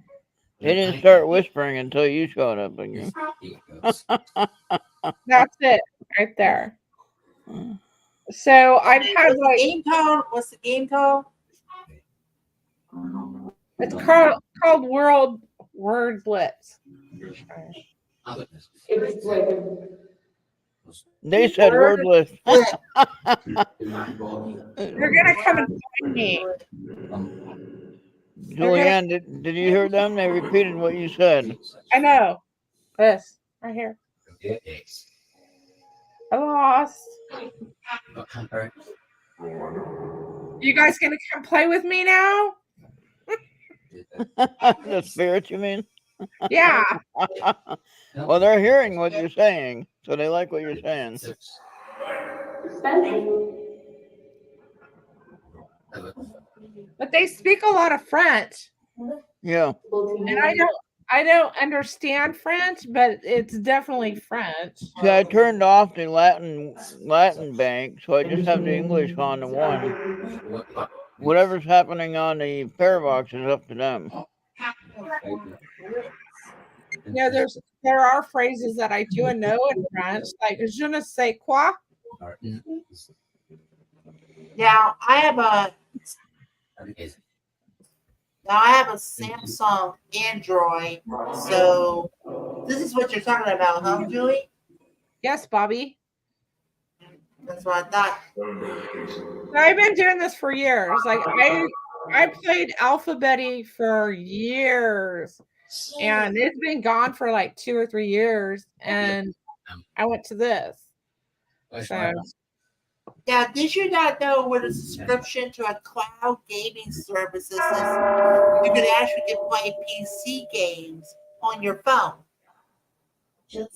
They didn't start whispering until you showed up again. That's it right there. So I've had What's the game called? What's the game called? it's called World Word Blitz. They said wordless. They're gonna come and find me. Julianne, did you hear them? They repeated what you said. I know. This right here. I lost. You guys gonna come play with me now? The spirit, you mean? Yeah. Well, they're hearing what you're saying, so they like what you're saying. But they speak a lot of French. Yeah. And I don't understand French, but it's definitely French. See, I turned off the Latin bank, so I just have the English on the one. Whatever's happening on the Parabox is up to them. Yeah, there are phrases that I do know in French, like je ne sais quoi. Now I have a Samsung Android. So this is what you're talking about, huh, Julie? Yes, Bobby. That's what I thought. I've been doing this for years. Like I played Alphabeti for years, and it's been gone for like 2 or 3 years, and I went to this. So Now, did you not know with a subscription to a cloud gaming services, you could actually play PC games on your phone? If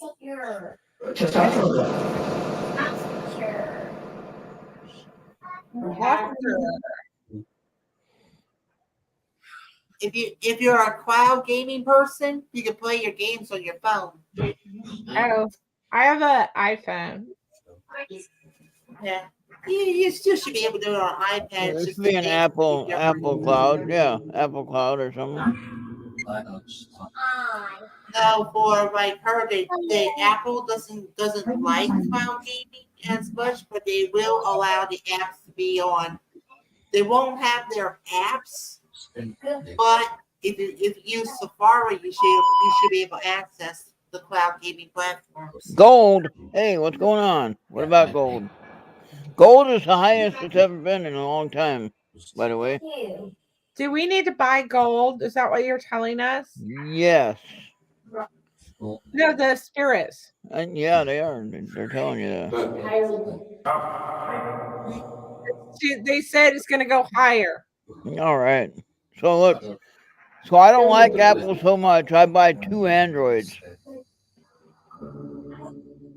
you're a cloud gaming person, you can play your games on your phone. Oh, I have an iPhone. Yeah. You still should be able to do it on iPad. It should be an Apple Cloud. Yeah, Apple Cloud or something. No, for like her, the Apple doesn't like cloud gaming as much, but they will allow the apps to be on. They won't have their apps, but if you use Safari, you should be able to access the cloud gaming platforms. Gold. Hey, what's going on? What about gold? Gold is the highest it's ever been in a long time, by the way. Do we need to buy gold? Is that what you're telling us? Yes. No, the spirits. And yeah, they are. They're telling you that. They said it's going to go higher. All right. So look. So I don't like Apple so much. I buy 2 Androids.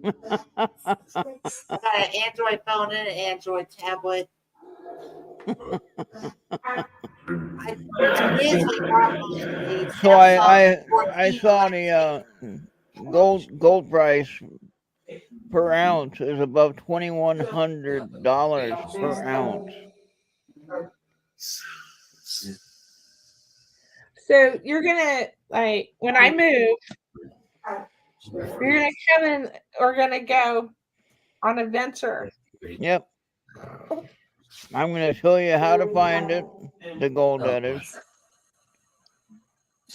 I got an Android phone and an Android tablet. So I saw the gold price per ounce is above $2,100 per ounce. So you're gonna, like, when I move, you're gonna come in. We're gonna go on a venture. Yep. I'm gonna show you how to find it, the gold that is.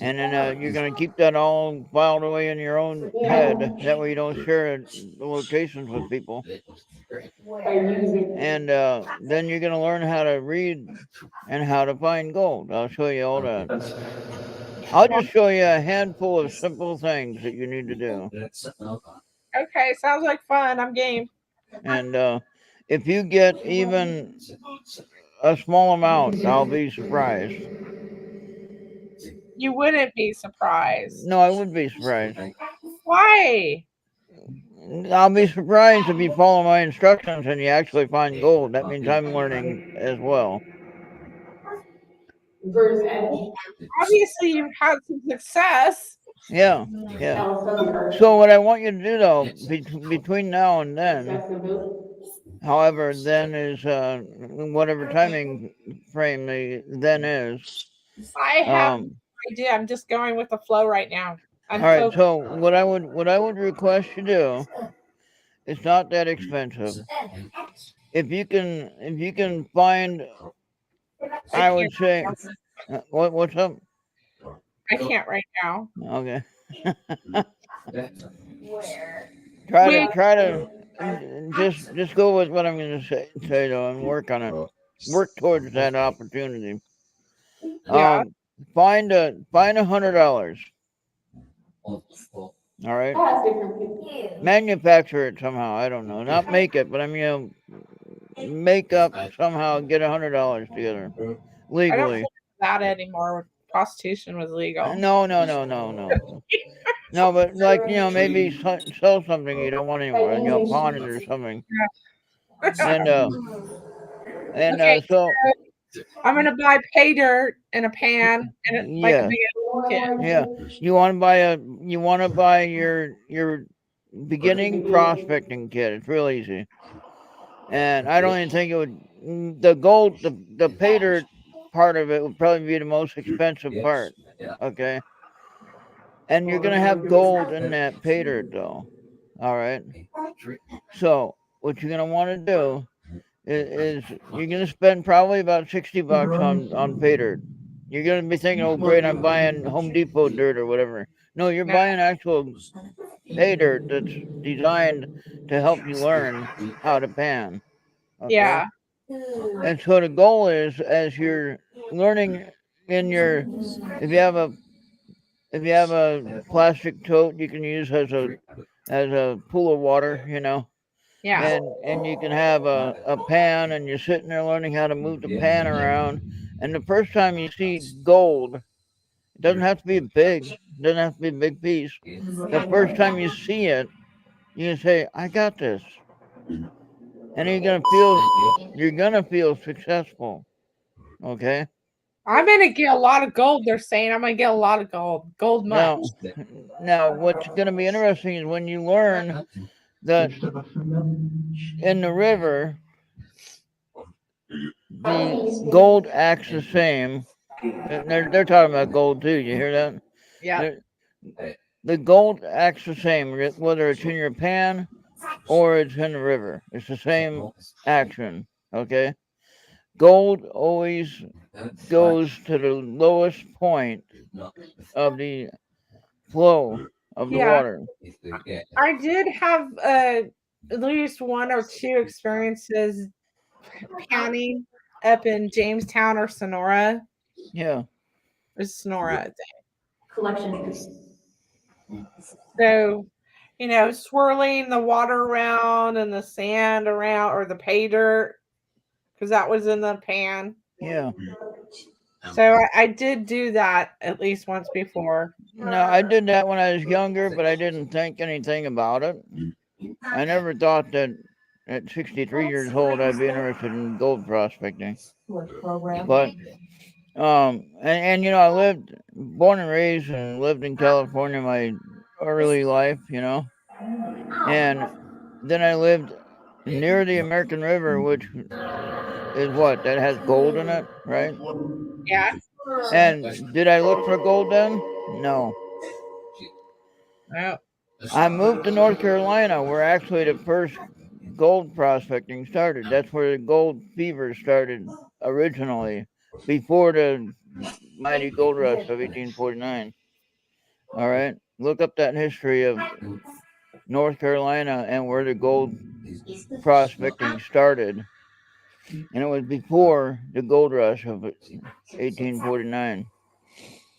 And then you're going to keep that all filed away in your own head. That way you don't share the locations with people. And then you're going to learn how to read and how to find gold. I'll show you all that. I'll just show you a handful of simple things that you need to do. Okay, sounds like fun. I'm game. And if you get even a small amount, I'll be surprised. You wouldn't be surprised. No, I would be surprised. Why? I'll be surprised if you follow my instructions and you actually find gold. That means I'm learning as well. Obviously, you've had some success. Yeah. So what I want you to do, though, between now and then, however, then is whatever timing frame the then is. I have no idea. I'm just going with the flow right now. All right. So what I would request you do, it's not that expensive. If you can find, I would say, what's up? I can't right now. Okay. Try to just go with what I'm going to say though, and work on it. Work towards that opportunity. Yeah. Find $100. All right. Manufacture it somehow. I don't know. Not make it, but I mean, make up somehow. Get $100 together legally. I don't think that anymore. Prostitution was legal. No. No, but like, maybe sell something you don't want anymore, pawn it or something. Yeah. And okay, so I'm gonna buy pay dirt in a pan and like a big kit. Yeah. You want to buy your beginning prospecting kit. It's real easy. And I don't even think it would, the gold, the pay dirt part of it would probably be the most expensive part. Okay. And you're going to have gold in that pay dirt though. All right. So what you're going to want to do is you're going to spend probably about $60 on pay dirt. You're going to be thinking, oh great, I'm buying Home Depot dirt or whatever. No, you're buying actual pay dirt that's designed to help you learn how to pan. Okay? Yeah. And so the goal is, as you're learning in your, if you have a plastic tote you can use as a pool of water, Yeah. and you can have a pan, and you're sitting there learning how to move the pan around. And the first time you see gold, it doesn't have to be big. It doesn't have to be a big piece. The first time you see it, you can say, "I got this," and you're gonna feel successful. Okay. I'm gonna get a lot of gold. They're saying I'm gonna get a lot of gold. Gold much. Now, what's gonna be interesting is when you learn that in the river, the gold acts the same. They're talking about gold too. You hear that? Yeah. The gold acts the same, whether it's in your pan or it's in the river. It's the same action. Okay. Gold always goes to the lowest point of the flow of the water. I did have at least one or two experiences panning up in Jamestown or Sonora. Yeah. It's Sonora, I think. So, swirling the water around and the sand around, or the pay dirt, because that was in the pan. Yeah. So I did do that at least once before. No, I did that when I was younger, but I didn't think anything about it. I never thought that at 63 years old I'd be interested in gold prospecting. But and I lived, born and raised, and lived in California my early life, and then I lived near the American River, which is what, that has gold in it, right? Yeah. And did I look for gold then? No. I moved to North Carolina, where actually the first gold prospecting started. That's where the gold fever started originally, before the mighty gold rush of 1849. All right, look up that history of North Carolina and where the gold prospecting started, and it was before the gold rush of 1849.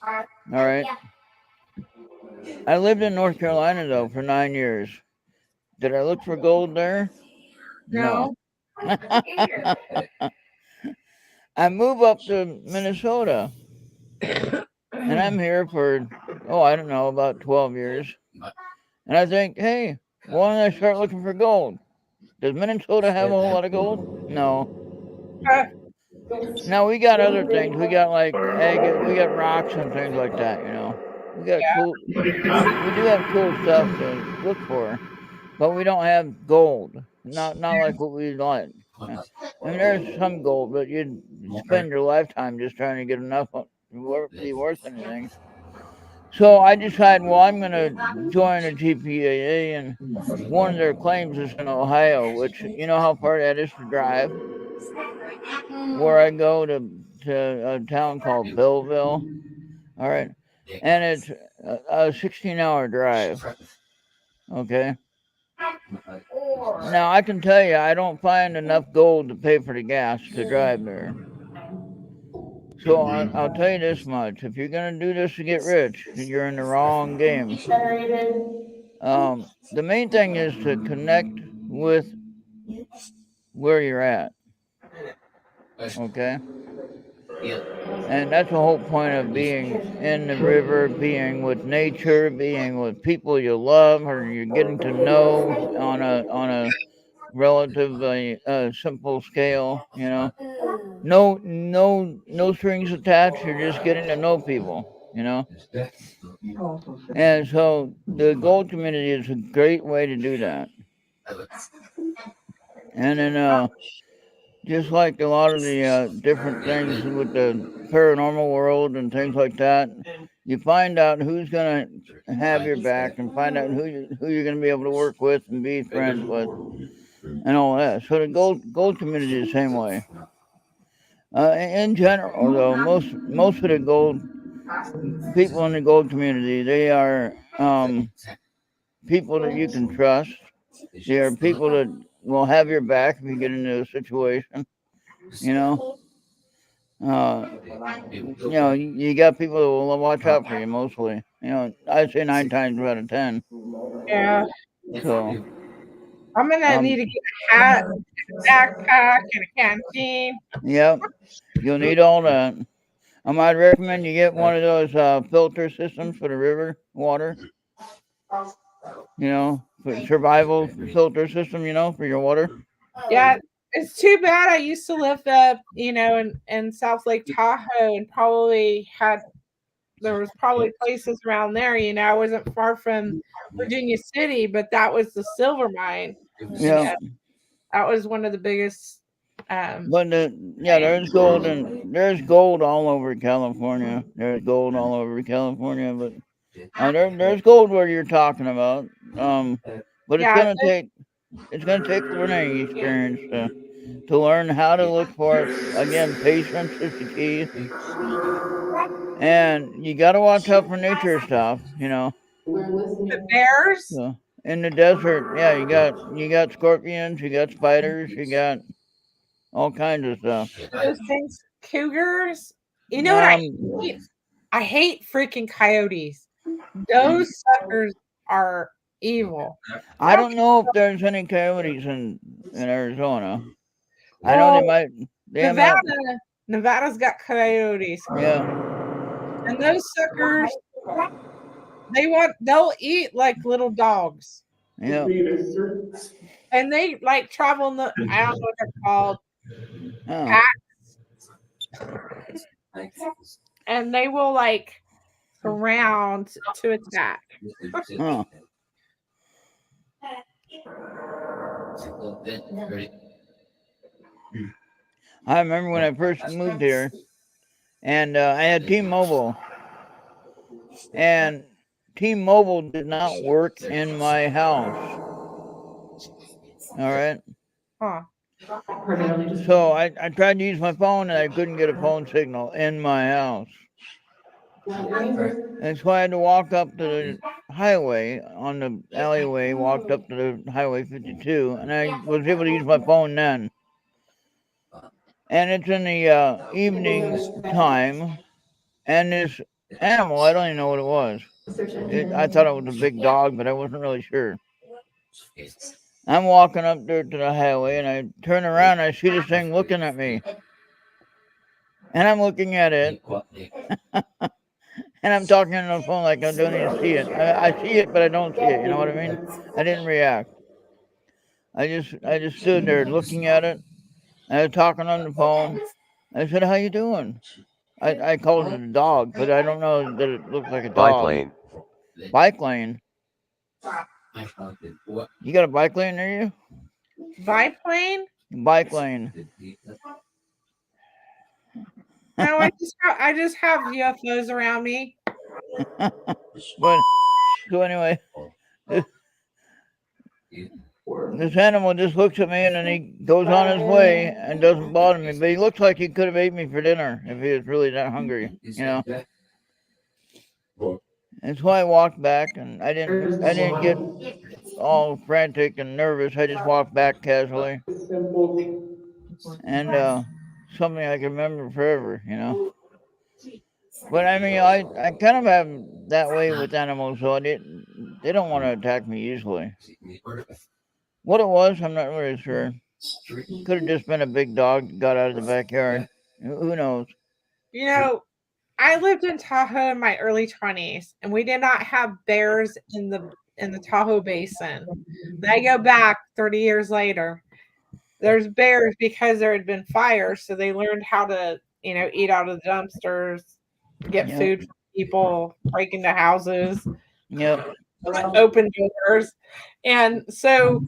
All right. I lived in North Carolina though for 9 years. Did I look for gold there? No. I moved up to Minnesota, And I'm here for, I don't know, about 12 years. And I think, hey, why don't I start looking for gold? Does Minnesota have a whole lot of gold? No. Now we got other things. We got like we got rocks and things like that, you know. We got cool, we do have cool stuff to look for, but we don't have gold. Not like what we'd like. I mean, there's some gold, but you'd spend your lifetime just trying to get enough to be worth anything. So I decided, well, I'm going to join a GPAA, and one of their claims is in Ohio, which, you know how far that is to drive? Where I go to a town called Belleville. All right. And it's a 16-hour drive. Okay. Now, I can tell you, I don't find enough gold to pay for the gas to drive there. So I'll tell you this much. If you're going to do this to get rich, you're in the wrong game. The main thing is to connect with where you're at. Okay? And that's the whole point of being in the river, being with nature, being with people you love or you're getting to know on a relatively simple scale, you know. No strings attached. You're just getting to know people, you know. And so the gold community is a great way to do that. And then just like a lot of the different things with the paranormal world and things like that, you find out who's going to have your back and find out who you're going to be able to work with and be friends with and all that. So the gold community is the same way. In general, though, most of the gold people in the gold community, they are people that you can trust. They are people that will have your back if you get into a situation. You know, you got people that will watch out for you mostly. You know, I'd say 9 times out of 10. Yeah. So I'm gonna need to get a hat, a backpack, and a canteen. Yep, you'll need all that. I'd recommend you get one of those filter systems for the river water. You know, for survival filter system. You know, for your water. Yeah, it's too bad. I used to live up, in South Lake Tahoe, and there was probably places around there. I wasn't far from Virginia City, but that was the silver mine. Yeah. That was one of the biggest. But there's gold there's gold all over California. There's gold all over California, but there's gold where you're talking about. But it's gonna take learning experience to learn how to look for it. Again, patience is the key, and you got to watch out for nature stuff. You know, the bears. so in the desert, yeah, you got scorpions, you got spiders, you got all kinds of stuff. Those things, cougars. You know what I hate? I hate freaking coyotes. Those suckers are evil. I don't know if there's any coyotes in Arizona. I know they might. Nevada's got coyotes. Yeah. And those suckers, they'll eat like little dogs. Yeah. And they like travel in the, I don't know what they're called. Oh. Packs. And they will like surround to attack. Oh. I remember when I first moved here, and I had T-Mobile, and T-Mobile did not work in my house. All right. Huh. So I tried to use my phone, and I couldn't get a phone signal in my house. And so I had to walk up to the highway on the alleyway, walked up to the Highway 52, and I was able to use my phone then. And it's in the evening time, and this animal, I don't even know what it was. I thought it was a big dog, but I wasn't really sure. I'm walking up there to the highway, and I turn around, and I see this thing looking at me. And I'm looking at it. And I'm talking on the phone like I don't even see it. I see it, but I don't see it. You know what I mean? I didn't react. I just stood there looking at it. I was talking on the phone. I said, "How you doing?" I called it a dog, but I don't know that it looks like a dog. Bike lane. You got a bike lane near you? Biplane? Bike lane. No, I just have UFOs around me. But so anyway, this animal just looks at me and then he goes on his way and doesn't bother me. But he looks like he could have ate me for dinner if he was really that hungry, you know. And so I walked back, and I didn't get all frantic and nervous. I just walked back casually, and something I can remember forever, you know. But I mean, I kind of have that way with animals, so they don't want to attack me easily. What it was, I'm not really sure. Could have just been a big dog that got out of the backyard. Who knows? You know, I lived in Tahoe in my early 20s, and we did not have bears in the Tahoe Basin. They go back 30 years later. There's bears because there had been fires, so they learned how to, eat out of the dumpsters, get food from people, break into houses, open doors. And so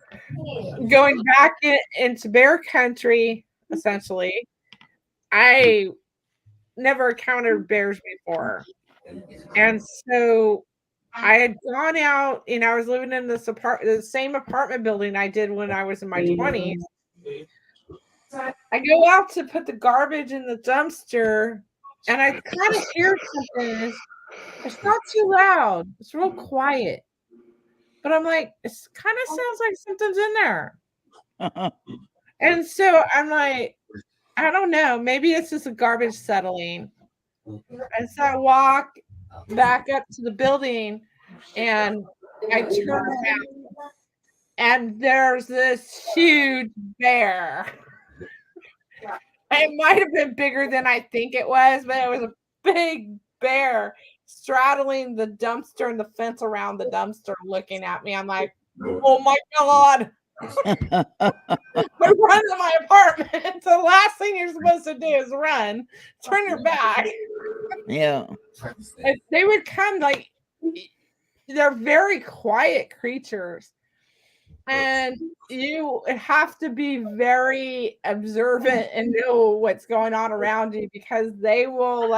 going back into bear country, essentially, I never encountered bears before. And so I had gone out, I was living in the same apartment building I did when I was in my 20s. I go out to put the garbage in the dumpster, and I kind of hear something. It's not too loud. It's real quiet. But I'm like, it kind of sounds like something's in there. And so I'm like, I don't know. Maybe it's just a garbage settling. And so I walk back up to the building, and I turn around, and there's this huge bear. It might have been bigger than I think it was, but it was a big bear straddling the dumpster and the fence around the dumpster looking at me. I'm like, oh my God. I run to my apartment. The last thing you're supposed to do is run, turn your back. Yeah. And they would come they're very quiet creatures. And you have to be very observant and know what's going on around you, because they will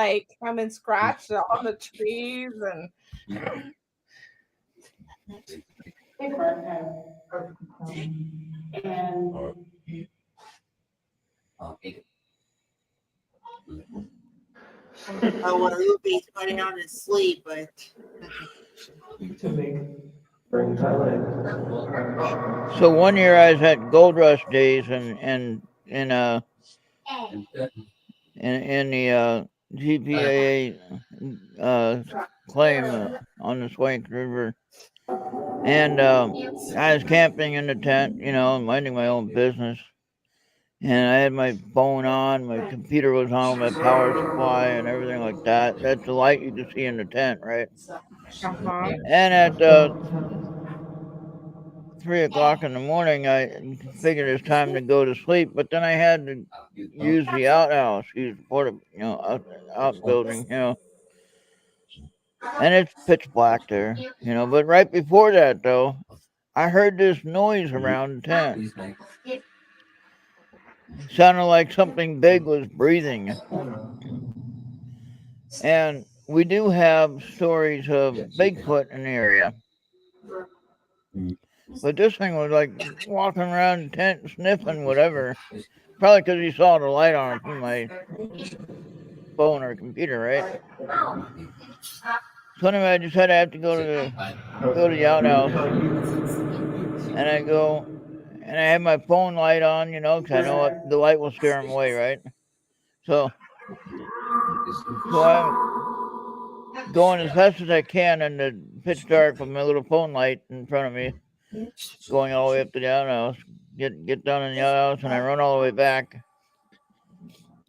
come and scratch on the trees and Oh, well, Lupe's putting on his sleep, but So one year I was at Gold Rush Days in the GPAA claim on the Swank River, and I was camping in the tent, minding my own business, and I had my phone on, my computer was on, my power supply, and everything like that. That's the light you can see in the tent, right? And at 3 o'clock in the morning, I figured it's time to go to sleep, but then I had to use the outhouse, use the outbuilding, and it's pitch black there, but right before that, though, I heard this noise around the tent. It sounded like something big was breathing. And we do have stories of Bigfoot in the area. But this thing was walking around the tent, sniffing whatever. Probably because he saw the light on from my phone or computer, right? So anyway, I just had to have to go to the outhouse, and I go, and I have my phone light on, because I know the light will scare him away, right? So I'm going as fast as I can in the pitch dark with my little phone light in front of me, going all the way up to the outhouse, get down in the outhouse, and I run all the way back.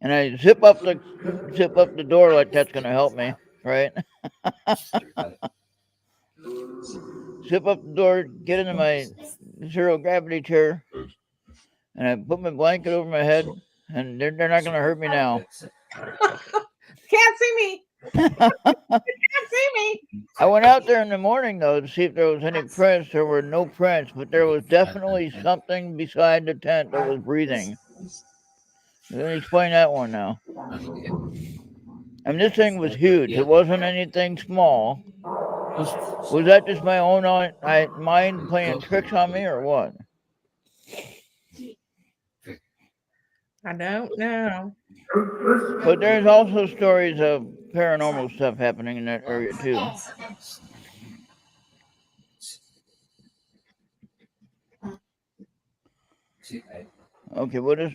And I zip up the door like that's going to help me. right? Zip up the door, get into my zero gravity chair, and I put my blanket over my head, and they're not going to hurt me now. Can't see me. Can't see me. I went out there in the morning, though, to see if there was any prints. There were no prints, but there was definitely something beside the tent that was breathing. Let me explain that one now. And this thing was huge. It wasn't anything small. Was that just my own mind playing tricks on me, or what? I don't know. But there's also stories of paranormal stuff happening in that area, too. Okay, what is...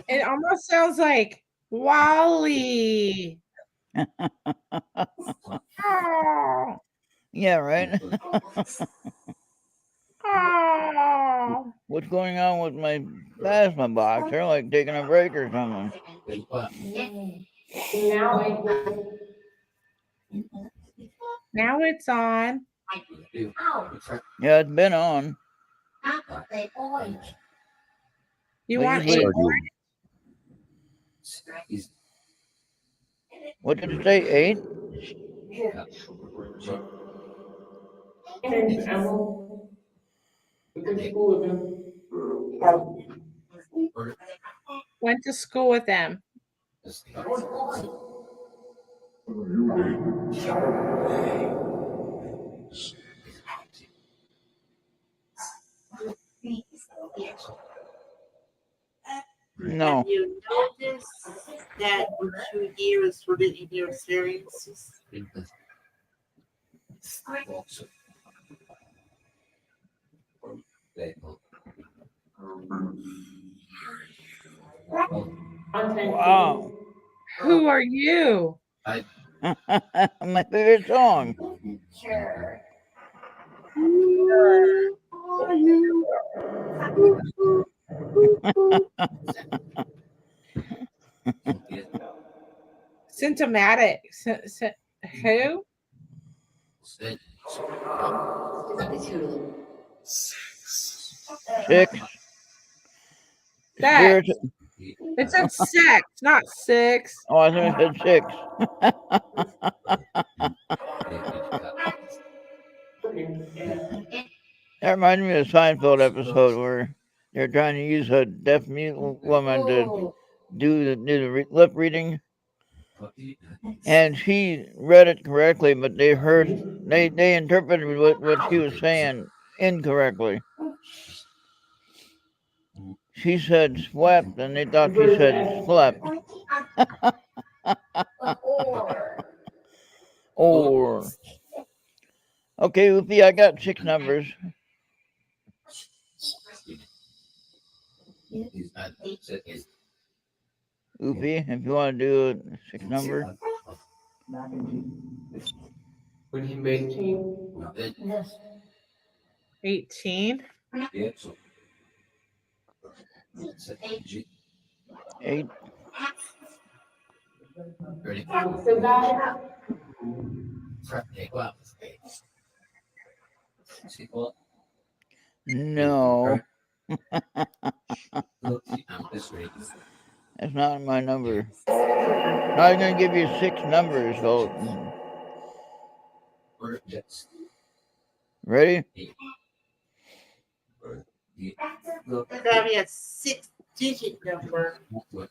It almost sounds like Wally. Oh, Yeah, right? oh. What's going on with my plasma box? They're like taking a break or something. Now it's on. Yeah, it's been on. You But want usually- it? What did it say? 8? Went to school with them. No. Have you noticed that what you hear is rooted in your experiences? Wow. Who are you? My favorite song. Symptomatic. Who? Six. Sex. Spirit. It said sex, not 6. Oh, I thought it said 6. That reminded me of a Seinfeld episode where they're trying to use a deaf mute woman to do the lip reading, and she read it correctly, but they interpreted what she was saying incorrectly. She said swept, and they thought she said slept. Or. Okay, Oopie, I got 6 numbers. Oopie, if you want to do a 6 number. 18. 8. No. That's not my number. Now I'm going to give you 6 numbers. So, ready? That'd be a 6-digit number.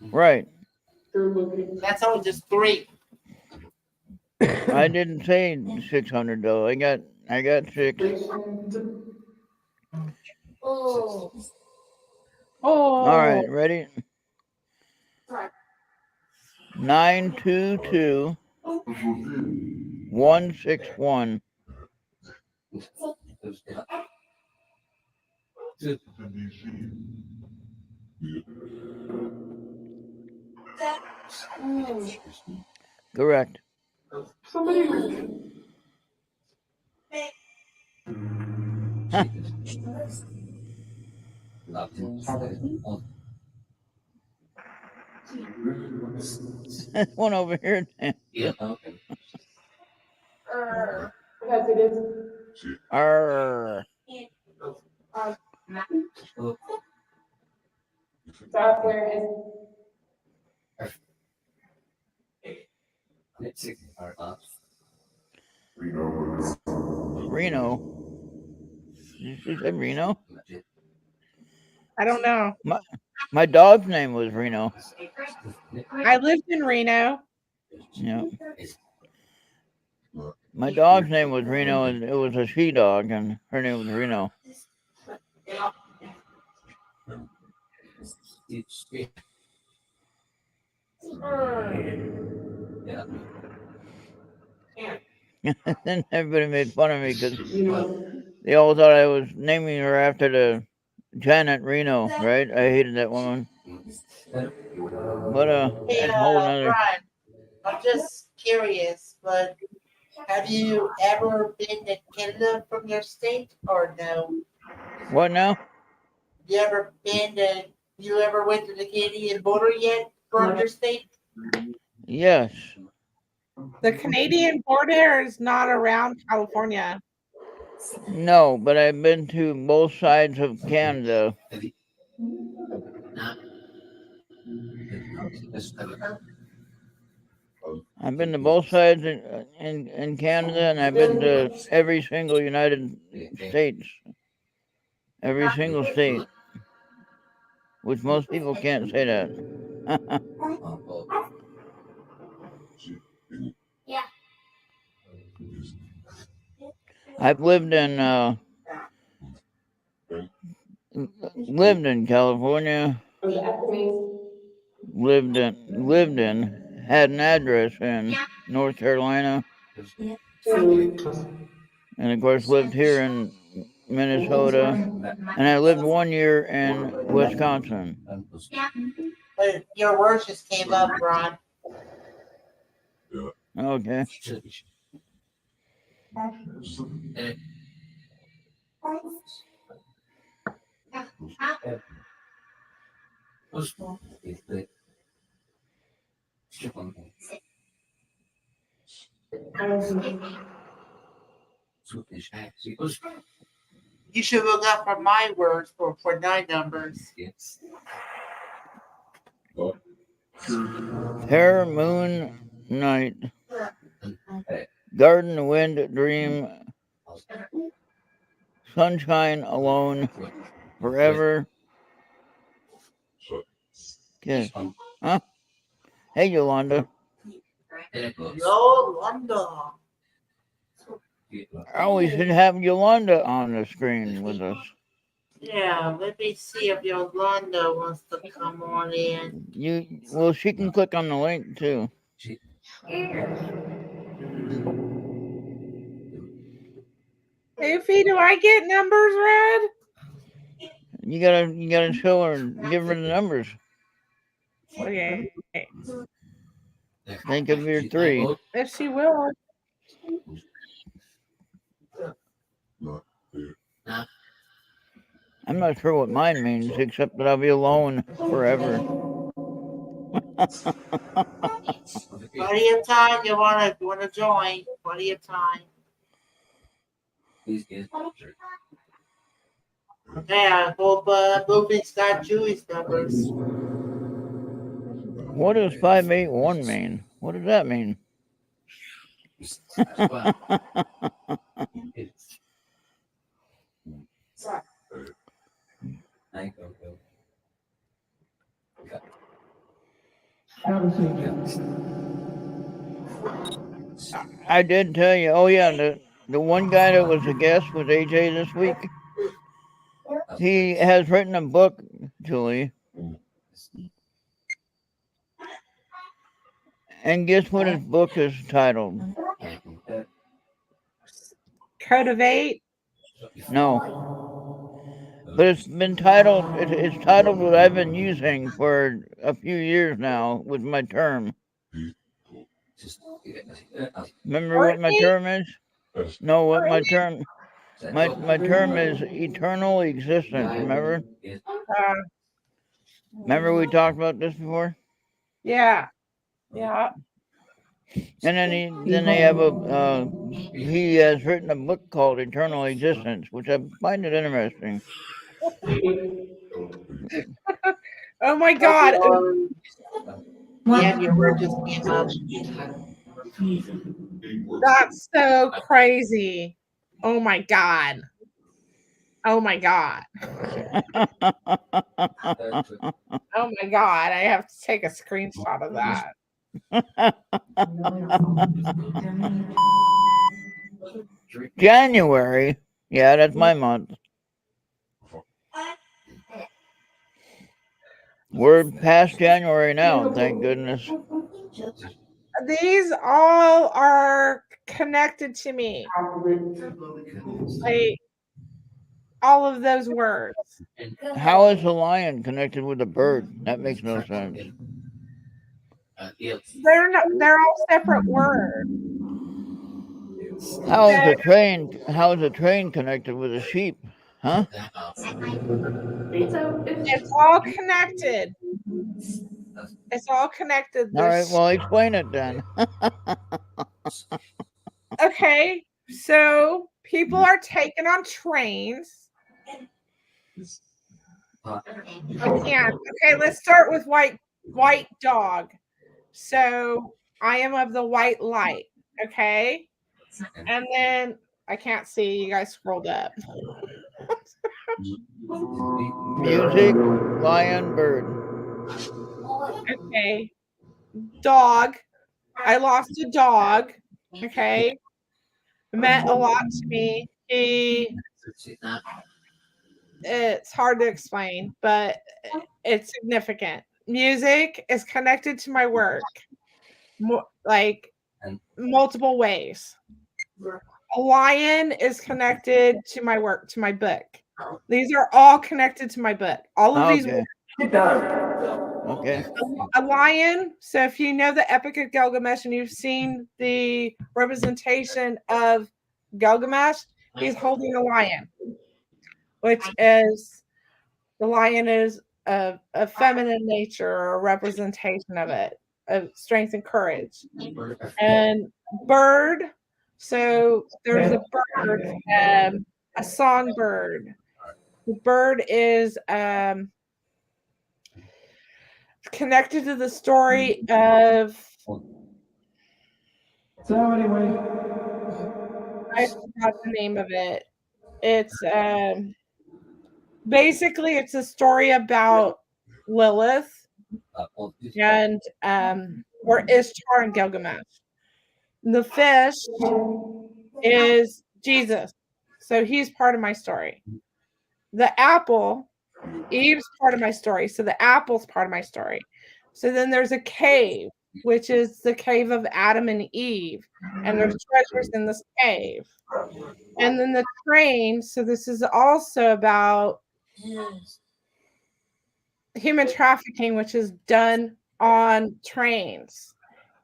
Right. That's only just 3. I didn't say 600 though. I got 6. Oh. All right, ready? 922 161. Correct. One over here. Arr. Reno. She said Reno. I don't know. My dog's name was Reno. I lived in Reno. Yeah. My dog's name was Reno, and it was a she dog, and her name was Reno. Then everybody made fun of me because they all thought I was naming her after the Janet Reno, right? I hated that woman. But Hey, that's a whole nother. Brian, I'm just curious, but have you ever been to Canada from your state or no? What now? You ever went to the Canadian border yet from your state? Yes. The Canadian border is not around California. No, but I've been to both sides of Canada. I've been to both sides in Canada, and I've been to every single United States. Every single state. Which most people can't say that. I've lived in California. Had an address in North Carolina, and of course lived here in Minnesota, and I lived 1 year in Wisconsin. But your words just came up, Ron. Okay. You should look up for my words for 9 numbers. Fair moon night, garden wind dream, sunshine alone, forever. Kiss. Huh? Hey, Yolanda. Yolanda. Oh, we should have Yolanda on the screen with us. Yeah, let me see if Yolanda wants to come on in. Well, she can click on the link too. Goofy, do I get numbers read? You gotta show her, give her the numbers. Okay. Think of your 3. If she will. I'm not sure what mine means, except that I'll be alone forever. Plenty of time. You wanna join? Plenty of time. Yeah, I hope Movie's got Julie's numbers. What does 581 mean? What does that mean? I did tell you. Oh yeah, the one guy that was a guest with AJ this week. He has written a book, Julie. And guess what his book is titled? Code of 8. No. But it's been titled. It's titled what I've been using for a few years now with my term. Remember what my term is? No, what my term. My term is eternal existence. Remember? Remember we talked about this before? Yeah. And then they have he has written a book called Eternal Existence, which I find it interesting. Oh my God. Yeah, your word just came up. That's so crazy. Oh my God. Oh my God. Oh my God. I have to take a screenshot of that. January. Yeah, that's my month. We're past January now, thank goodness. These all are connected to me. Like all of those words. How is a lion connected with a bird? That makes no sense. They're all separate words. How is a train connected with a sheep? Huh? It's all connected. It's all connected. All right, well, explain it then. Okay, so people are taken on trains. Okay, let's start with white dog. So I am of the white light. Okay, and then I can't see. You guys scrolled up. Music, lion, bird. Okay, dog. I lost a dog. Okay, meant a lot to me. It's hard to explain, but it's significant. Music is connected to my work, like multiple ways. A lion is connected to my work, to my book. These are all connected to my book. All of these. Okay. A lion. So if you know the Epic of Gilgamesh and you've seen the representation of Gilgamesh, he's holding a lion, which is the lion is a feminine nature or a representation of it, of strength and courage. And bird. So there's a bird, a songbird. The bird is connected to the story of. So anyway, I forgot the name of it. It's basically it's a story about Lilith and or Ishtar and Gilgamesh. The fish is Jesus, so he's part of my story. The apple, Eve's part of my story, so the apple's part of my story. So then there's a cave, which is the cave of Adam and Eve, and there's treasures in this cave. And then the train, so this is also about human trafficking, which is done on trains.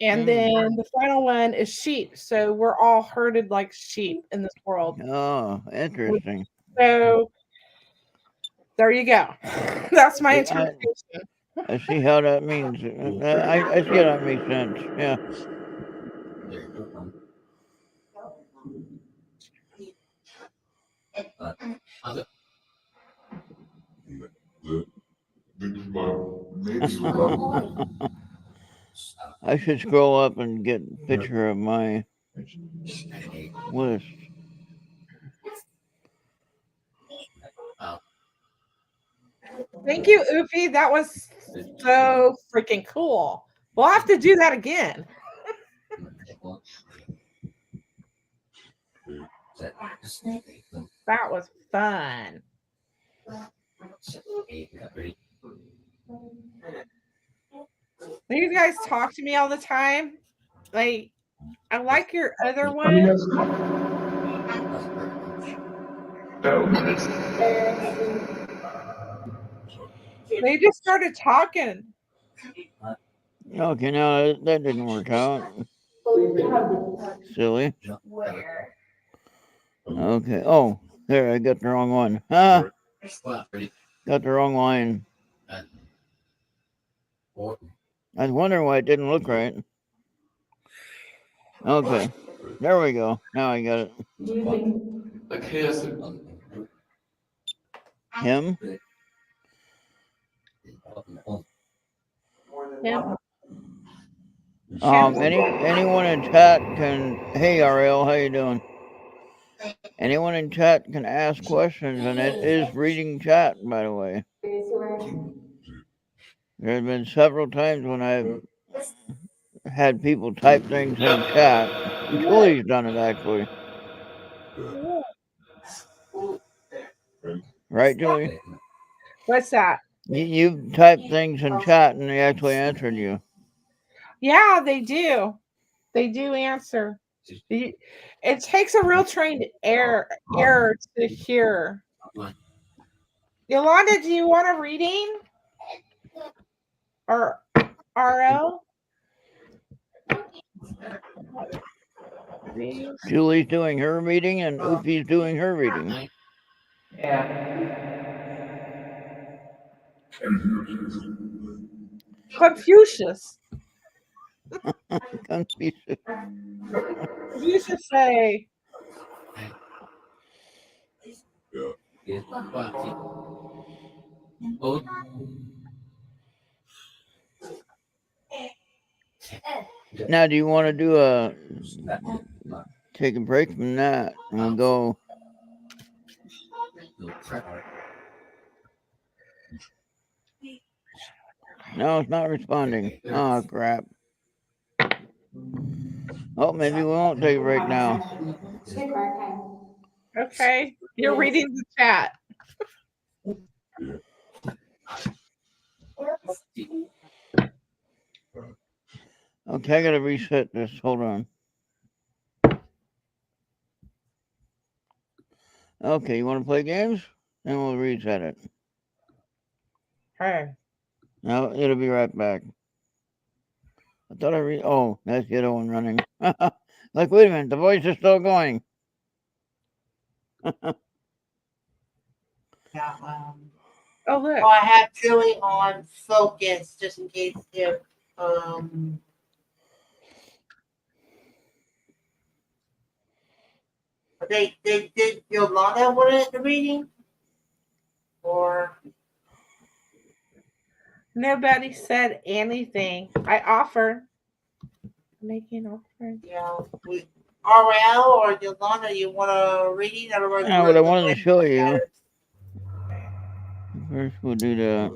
And then the final one is sheep. So we're all herded like sheep in this world. Oh, interesting. So there you go. That's my interpretation. I see how that means. I see how that makes sense. Yeah. I should scroll up and get a picture of my list. Thank you, Oopie. That was so freaking cool. We'll have to do that again. That was fun. You guys talk to me all the time. Like, I like your other one. They just started talking. Okay, now that didn't work out. Silly. Okay. Oh, there, I got the wrong one. Ah, got the wrong line. I was wondering why it didn't look right. Okay, there we go. Now I got it. Him? Him. Anyone in chat can. Hey, RL, how you doing? Anyone in chat can ask questions, and it is reading chat, by the way. There have been several times when I've had people type things in chat. Julie's done it, actually. Right, Julie? What's that? You typed things in chat, and they actually answered you. Yeah, they do. They do answer. It takes a real trained ear to hear. Yolanda, do you want a reading? Or RL? Julie's doing her reading, and Oofy's doing her reading. Confucius. Confucius. You should say. Now, do you want to do take a break from that, and we'll go? No, it's not responding. Oh, crap. Oh, maybe we won't take a break now. Okay. You're reading the chat. Okay, I gotta reset this. Hold on. Okay, you want to play games? Then we'll reset it. Hey. No, it'll be right back. I thought oh, that's the other one running. Like, wait a minute, the voice is still going. Yeah, Oh, look. I have Julie on focus just in case if they did Yolanda want the reading or Nobody said anything. I offered. Making offer. yeah we RL or Yolanda, you want a reading? Yeah, what I wanted to show you. First, we'll do that.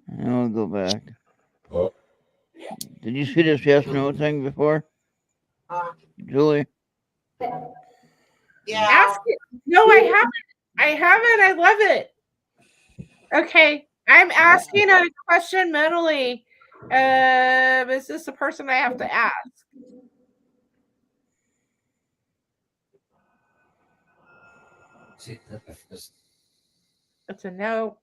And we'll go back. Did you see this yes no thing before? Julie? Yeah. Ask it. No, I haven't. I haven't. I love it. Okay. I'm asking a question mentally. Is this the person I have to ask? It's a no.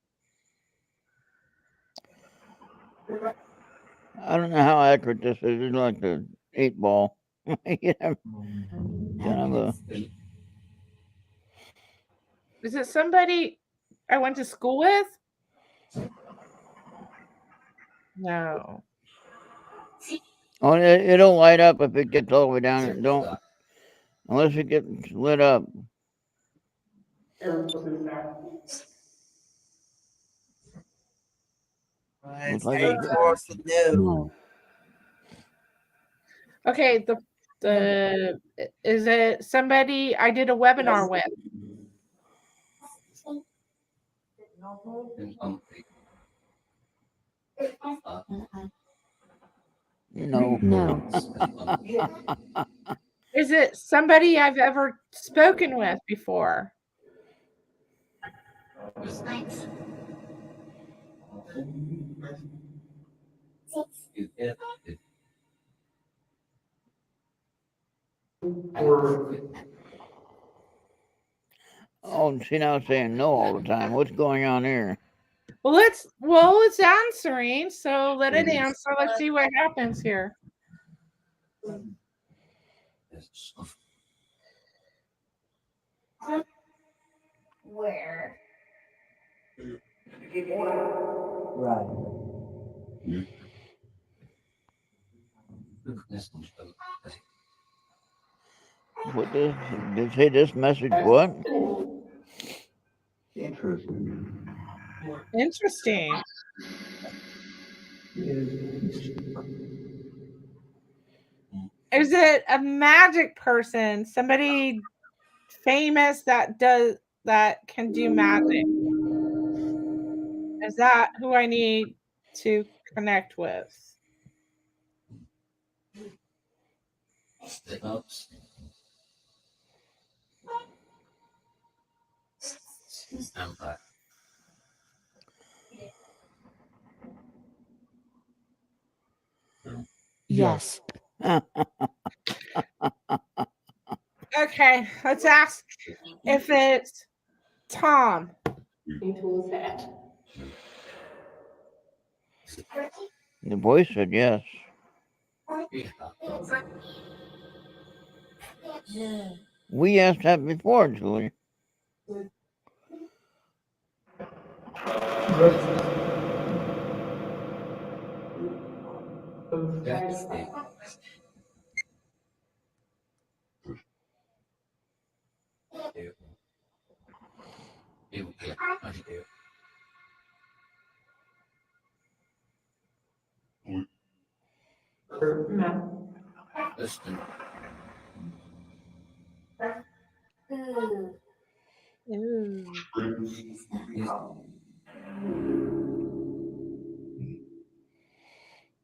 I don't know how accurate this is. It's like the 8-ball. Kind of a... Is it somebody I went to school with? No. Oh, it'll light up if it gets all the way down. It don't, unless it gets lit up. Looks like Okay, the is it somebody I did a webinar with? No. Is it somebody I've ever spoken with before? Oh, she now saying no all the time. What's going on here? Well, it's answering, so let it answer. Let's see what happens here. Where? What did it say? This message what? Interesting. Is it a magic person? Somebody famous that can do magic? Is that who I need to connect with? Yes. Okay, let's ask if it's Tom. The voice said yes. We asked that before, Julie. Ooh.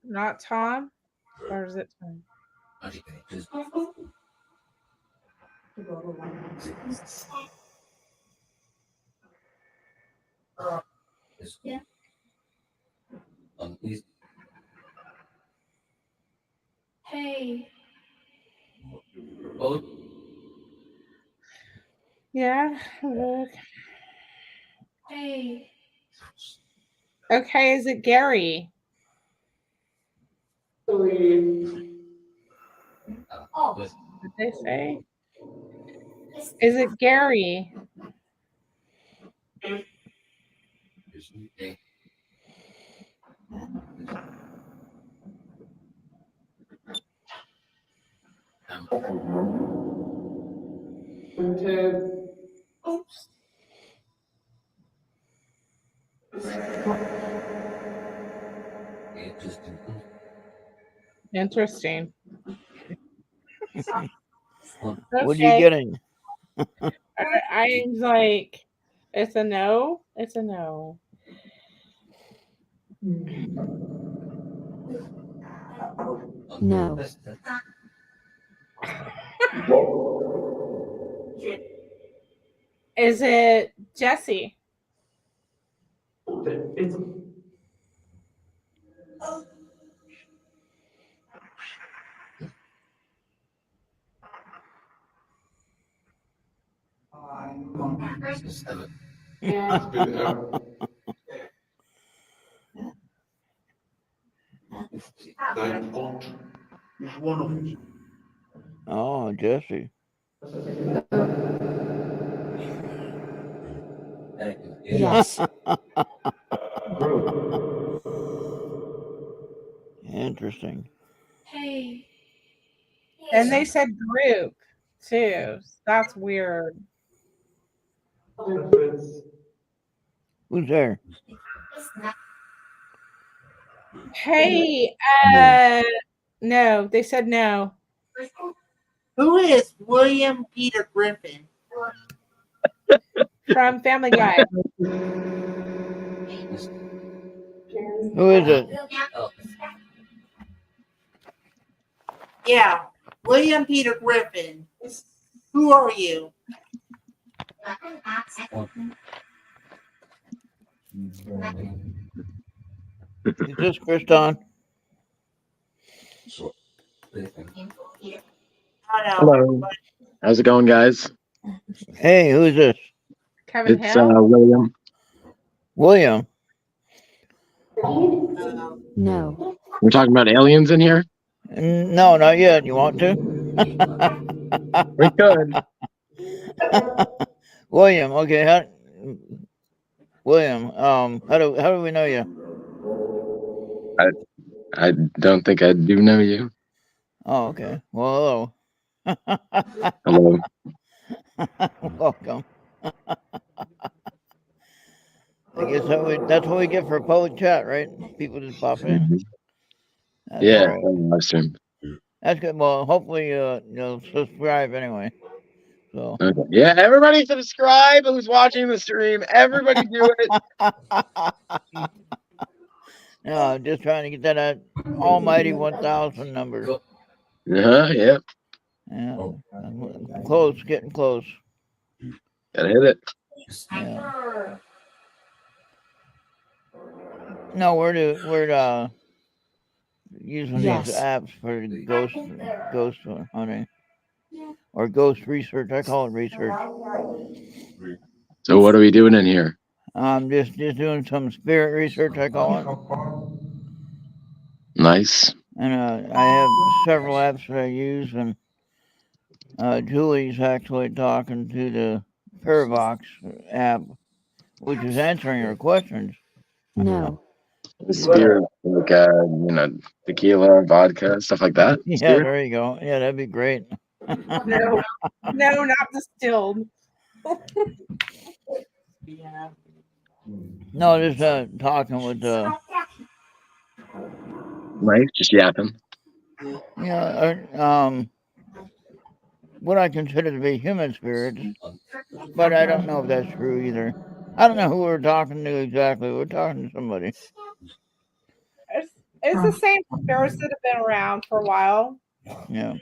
Not Tom? Or is it Tom? Hey. Yeah. Look. Hey. Okay, is it Gary? Oh. What did they say? Is it Gary? Interesting. What are you Okay. getting? I'm like, it's a no. It's a no. No. Is it Jesse? Oh, Jesse. Yes. Interesting. Hey. And they said group too. That's weird. Who's there? Hey, no, they said no. Who is William Peter Griffin? From Family Guy. Who is it? Yeah, William Peter Griffin. Who are you? Is this Kriston? I don't know. Hello. How's it going, guys? Hey, who's this? Kevin It's Hill? William. William. No. We're talking about aliens in here. No, not yet. You want to? We could. William. Okay. William. How do we know you? I don't think I do know you. Oh, okay. Well, Hello. hello. Welcome. I guess that's what we get for public chat, right? People just pop in. Mhm. That's Yeah, all right. live stream. That's good. Well, hopefully, you'll subscribe anyway. So. Okay. Yeah, everybody subscribe who's watching the stream. Everybody do it. No, just trying to get that almighty 1,000 number. Yeah. Yeah, close, getting close. Gotta hit it. Yeah. No, we're using Yes. these apps for ghost hunting or ghost research. I call it research. So what are we doing in here? Just doing some spirit research. I call it. Nice. And I have several apps that I use, and Julie's actually talking to the Paravox app, which is answering her questions. No. Spirit, like tequila, vodka, stuff like that. Yeah, Spirit? there you go. Yeah, that'd be great. No, not distilled. Yeah. No, just talking with Nice, just yapping. what I consider to be human spirits, but I don't know if that's true either. I don't know who we're talking to exactly. We're talking to somebody. It's the same spirits that have been around for a while. Yeah.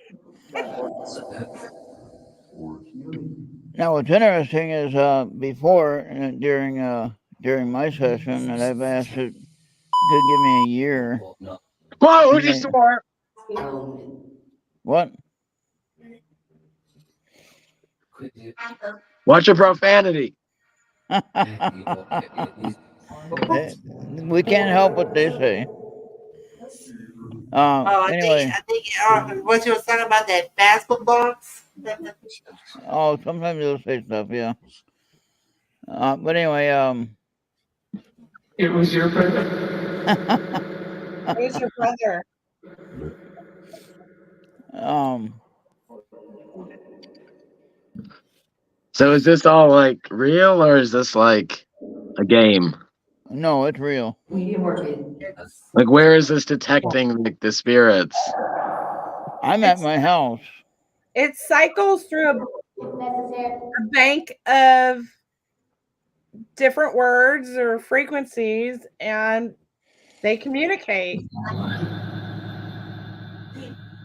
Now, what's interesting is before during my session that I've asked it to give me a year. Whoa, who just swore? What? Watch your profanity. We can't help what they say. Anyway. I think what you were talking about, that Facebook box. Oh, sometimes they'll say stuff, yeah. But anyway, It was your brother. It was your brother. So is this all like real or is this like a game? No, it's real. Like where is this detecting like the spirits? I'm at my house. It cycles through a bank of different words or frequencies, and they communicate.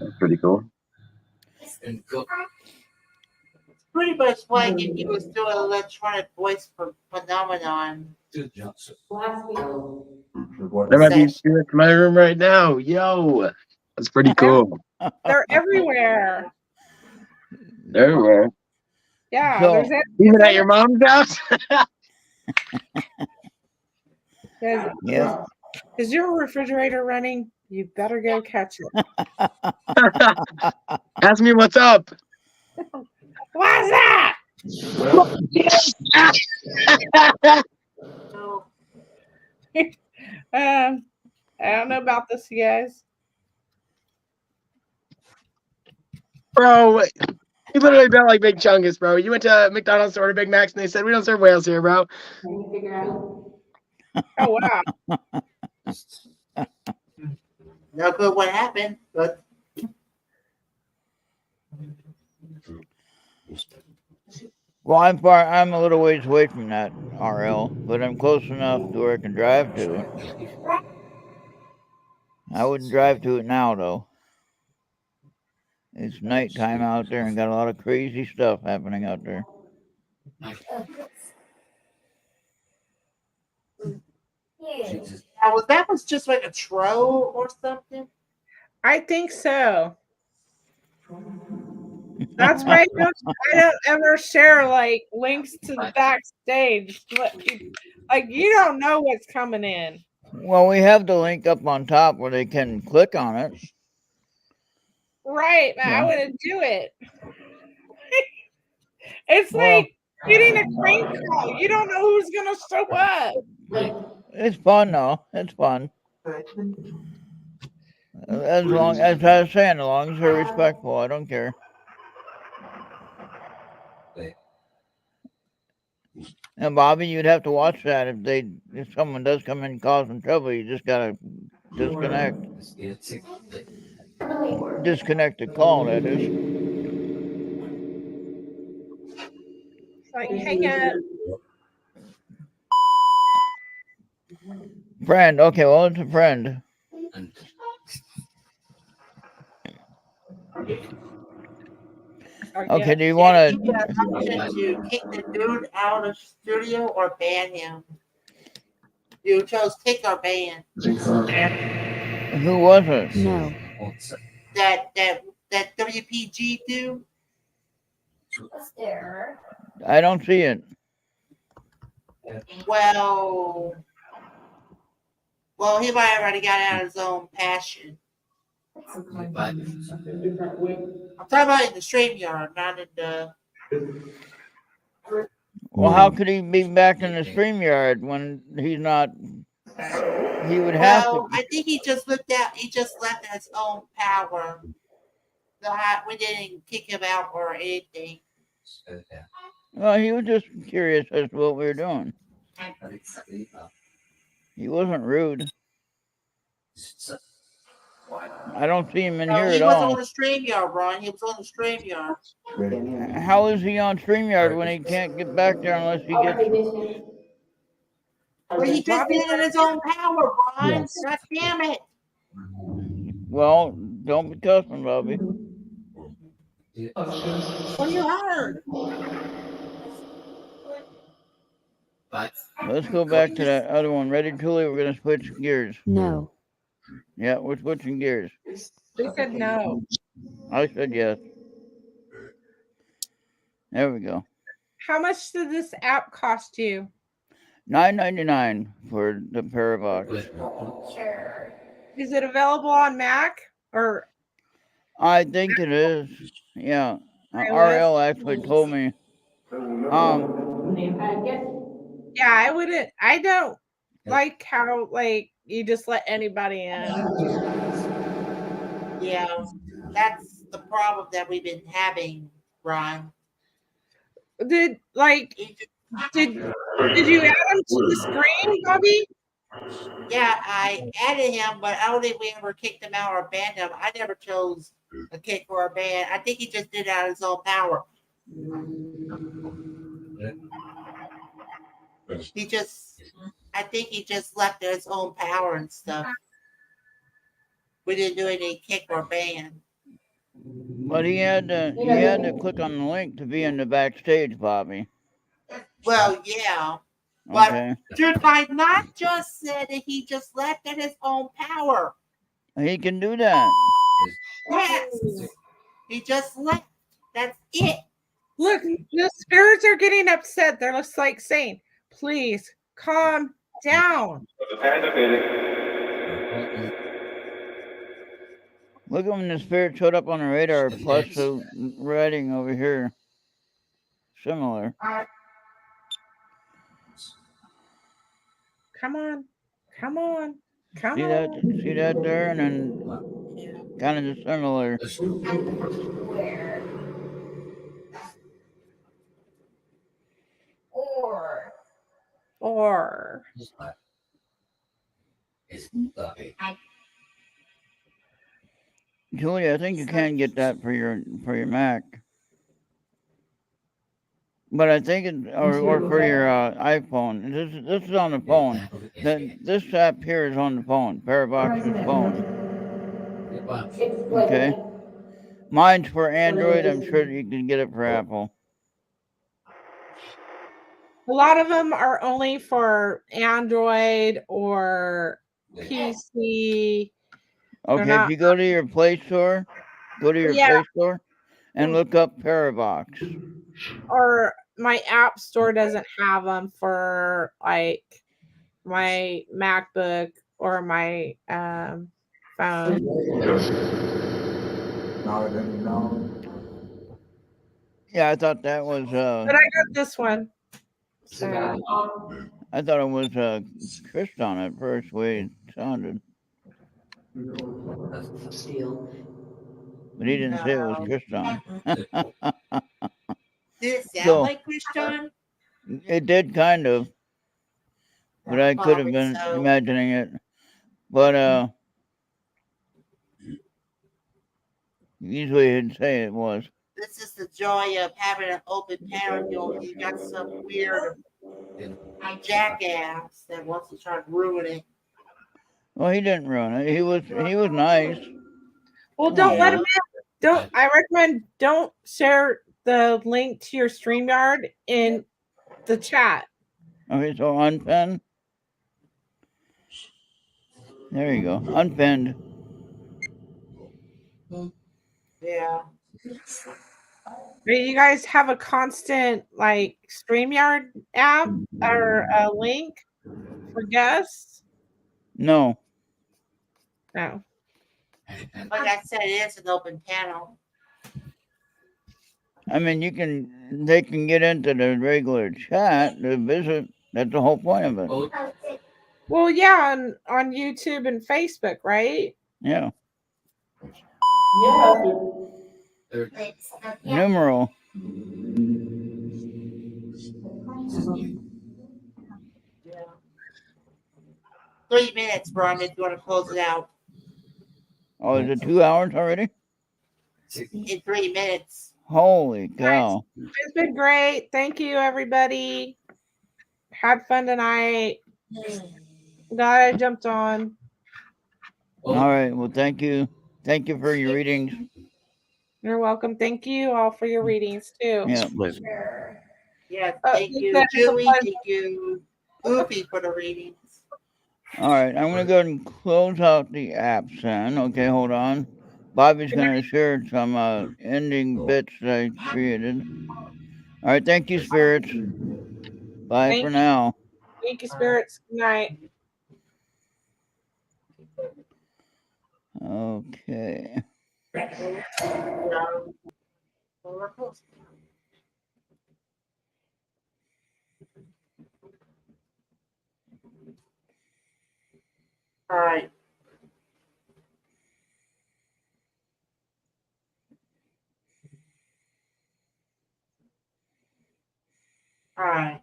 That's pretty cool. Pretty much like if you was doing electronic voice phenomenon. There might be spirits in my room right now. Yo, that's pretty cool. They're everywhere. They're everywhere. Yeah, So- there's Even at your mom's house? Yeah. Is your refrigerator running? You better go catch it. Ask me what's up. What's that? So, I don't know about this, you guys. Bro, you literally built like Big Chungus, bro. You went to McDonald's to order Big Macs and they said, we don't serve whales here, bro. Oh, wow. no good what happened, but Well, I'm a little ways away from that RL, but I'm close enough to where I can drive to it. I wouldn't drive to it now, though. It's nighttime out there and got a lot of crazy stuff happening out there. now that was just like a troll or something. I think so. That's why I don't ever share like links to the backstage. Like you don't know what's coming in. Well, we have the link up on top where they can click on it. Right, but I Yeah. wouldn't do it. It's Well, like getting a crank call. You don't know who's gonna show up. it's fun though. It's fun. As long as I was saying, as long as they're respectful, I don't care. And Bobby, you'd have to watch that if someone does come in and cause some trouble, you just gotta disconnect. Disconnect the call, that is. It's like hang up. Friend, okay, well it's a friend. Okay, do you want You to? got an option to kick the dude out of the studio or ban him. You chose kick or ban. Who was it? No. That WPG dude. I don't see it. Well, he might already got out of his own passion. I'm talking about in the StreamYard, not in the. Well, how could he be back in the StreamYard when he's not? He would have to. I think he just looked out. He just left his own power. We didn't kick him out or anything. Well, he was just curious as to what we were doing. He wasn't rude. I don't see him in here He at was all. on the StreamYard, Brian. He was on the StreamYard. How is he on StreamYard when he can't get back there unless he gets? Well, he just did it in his own power, Brian. Yes. God damn it. Well, don't be cussing, Bobby. What you heard? Let's go back to that other one. Ready, Julie? We're gonna switch gears. No. Yeah, we're switching gears. They said no. I said yes. There we go. How much did this app cost you? $9.99 for the Parabox. Is it available on Mac or? I think it is. Yeah. iOS? RL actually told me. Yeah, I wouldn't. I don't like how like you just let anybody in. Yeah, that's the problem that we've been having, Ron. Did like did you add him to the screen, Bobby? Yeah, I added him, but I don't think we ever kicked him out or banned him. I never chose a kick or a ban. I think he just did it out of his own power. I think he just left his own power and stuff. We didn't do any kick or ban. But he had to click on the link to be in the backstage, Bobby. Well, yeah. But Okay. Dude Fight not just said that he just left at his own power. He can do that. Yes. He just left. That's it. Look, the spirits are getting upset. They're just like saying, please calm down. Look at when the spirit showed up on the radar, plus the writing over here. Similar. Come on. Come on. Come See on. that? See that there? And then kind of similar. Or Julia, I think you can get that for your Mac. But I think it or for your iPhone. This is on the phone. This app here is on the phone. Parabox's phone. Okay. Mine's for Android. I'm sure you can get it for Apple. a lot of them are only for Android or PC. Okay, if you go to your Play Store, Play Store, and look up Parabox. Or my app store doesn't have them for like my MacBook or my phone. Yeah, I thought that was But I got this one. So I thought it was Tristan at first, the way it sounded. But he didn't say it was No. Tristan. Did it sound So like Christian? it did kind of, but I could have Probably been so. imagining it. But usually he'd say it was. This is the joy of having an open panel. You got some weird jackass that wants to try to ruin it. Well, he didn't ruin it. He was nice. well, Come don't on, let man. him in. I recommend don't share the link to your StreamYard in the chat. Okay, so unpinned. There you go. Unpinned. Yeah. Do you guys have a constant like StreamYard app or a link for guests? No. No. Like I said, it is an open panel. I mean, they can get into the regular chat to visit. That's the whole point of it. Well, yeah, on YouTube and Facebook, right? Yeah. Yeah. Numeral. Yeah. 3 minutes, Brian, if you want to close it out. Oh, is it 2 hours already? In 3 minutes. Holy cow. It's been great. Thank you, everybody. Had fun tonight. Glad I jumped on. All right. Well, thank you. Thank you for your readings. You're welcome. Thank you all for your readings too. Yeah. Yeah, Oh, thank you you, said it's a Julie. pleasure. Thank you, Goofy, for the readings. All right. I'm going to go ahead and close out the apps then. Okay, hold on. Bobby's going to share some ending bits that I created. All right. Thank you, spirits. Bye Thank for you. now. Thank you, spirits. Good night. Okay. All right. All right.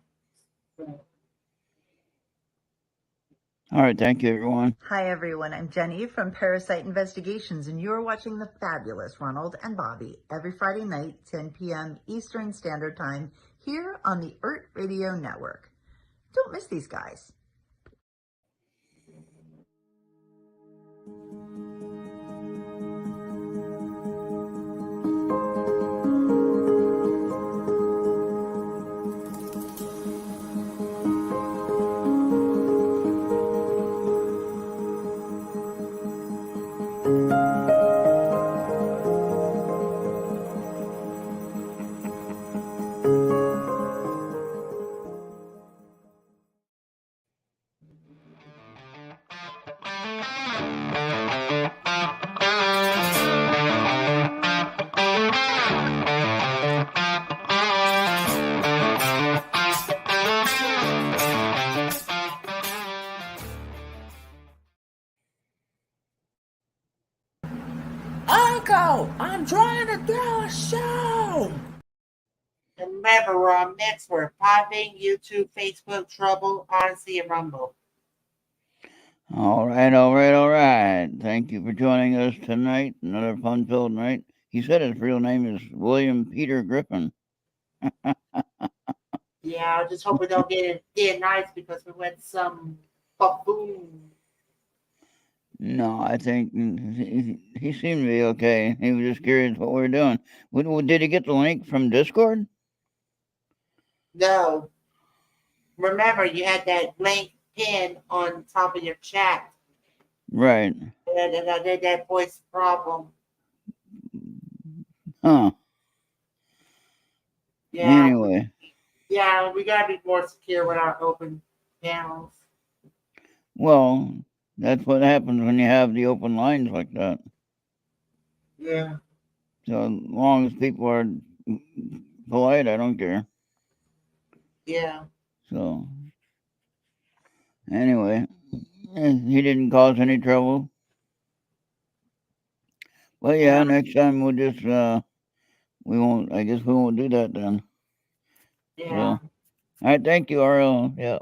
All right. Thank you, everyone. Hi, everyone. I'm Jenny from Parasite Investigations, and you're watching the fabulous Ronald and Bobby every Friday night, 10 p.m. Eastern Standard Time, here on the IRT Radio Network. Don't miss these guys. Uncle, I'm trying to do a show. And remember, we're on Mix, we're Popping, YouTube, Facebook, Trouble, Odyssey, and Rumble. All right. Thank you for joining us tonight. Another fun-filled night. He said his real name is William Peter Griffin. Yeah, I just hope we don't get it dead nice because we went some buffoon. No, I think he seemed to be okay. He was just curious what we were doing. Did he get the link from Discord? No. Remember, you had that link pinned on top of your chat. Right. And I did that voice problem. Huh. Yeah. Anyway, Yeah, we gotta be more secure with our open panels. well, that's what happens when you have the open lines like that. Yeah. So as long as people are polite, I don't care. Yeah. So anyway, he didn't cause any trouble. Well, yeah, next time we'll just we won't. I guess we won't do that then. Yeah. So, all right, thank you, RL. Yeah,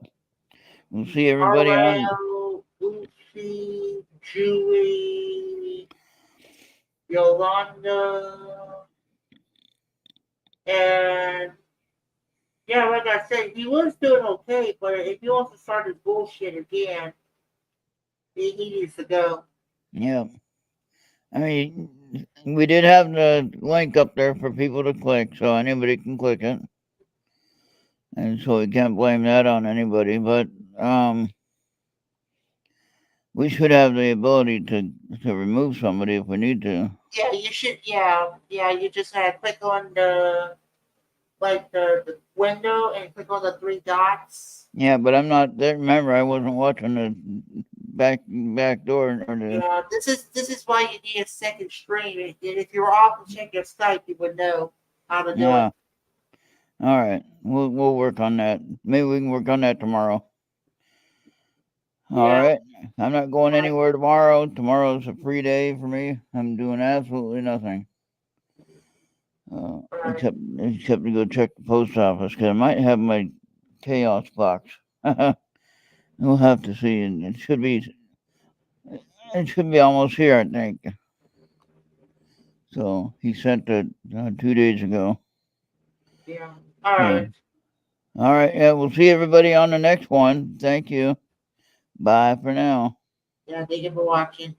we'll see everybody on. RL, Lucy, Julie, Yolanda, and yeah, like I said, he was doing okay, but if he wants to start his bullshit again, he needs to go. Yeah, I mean, we did have the link up there for people to click, so anybody can click it, and so we can't blame that on anybody. But we should have the ability to remove somebody if we need to. Yeah, you should. Yeah, you just gotta click on the the window and click on the three dots. Yeah, but I'm not there. Remember, I wasn't watching the back door or the. Yeah, this is why you need a second screen. And if you were off and check your Skype, you would know how to do Yeah. it. All right, we'll work on that. Maybe we can work on that tomorrow. All Yeah. right, I'm not going anywhere tomorrow. Tomorrow's a free day for me. I'm doing absolutely nothing. Except to go check the post office because I might have my chaos box. We'll have to see. And it should be almost here, I think. So he sent it 2 days ago. Yeah. All right. All right. Yeah, we'll see everybody on the next one. Thank you. Bye for now. Yeah, thank you for watching.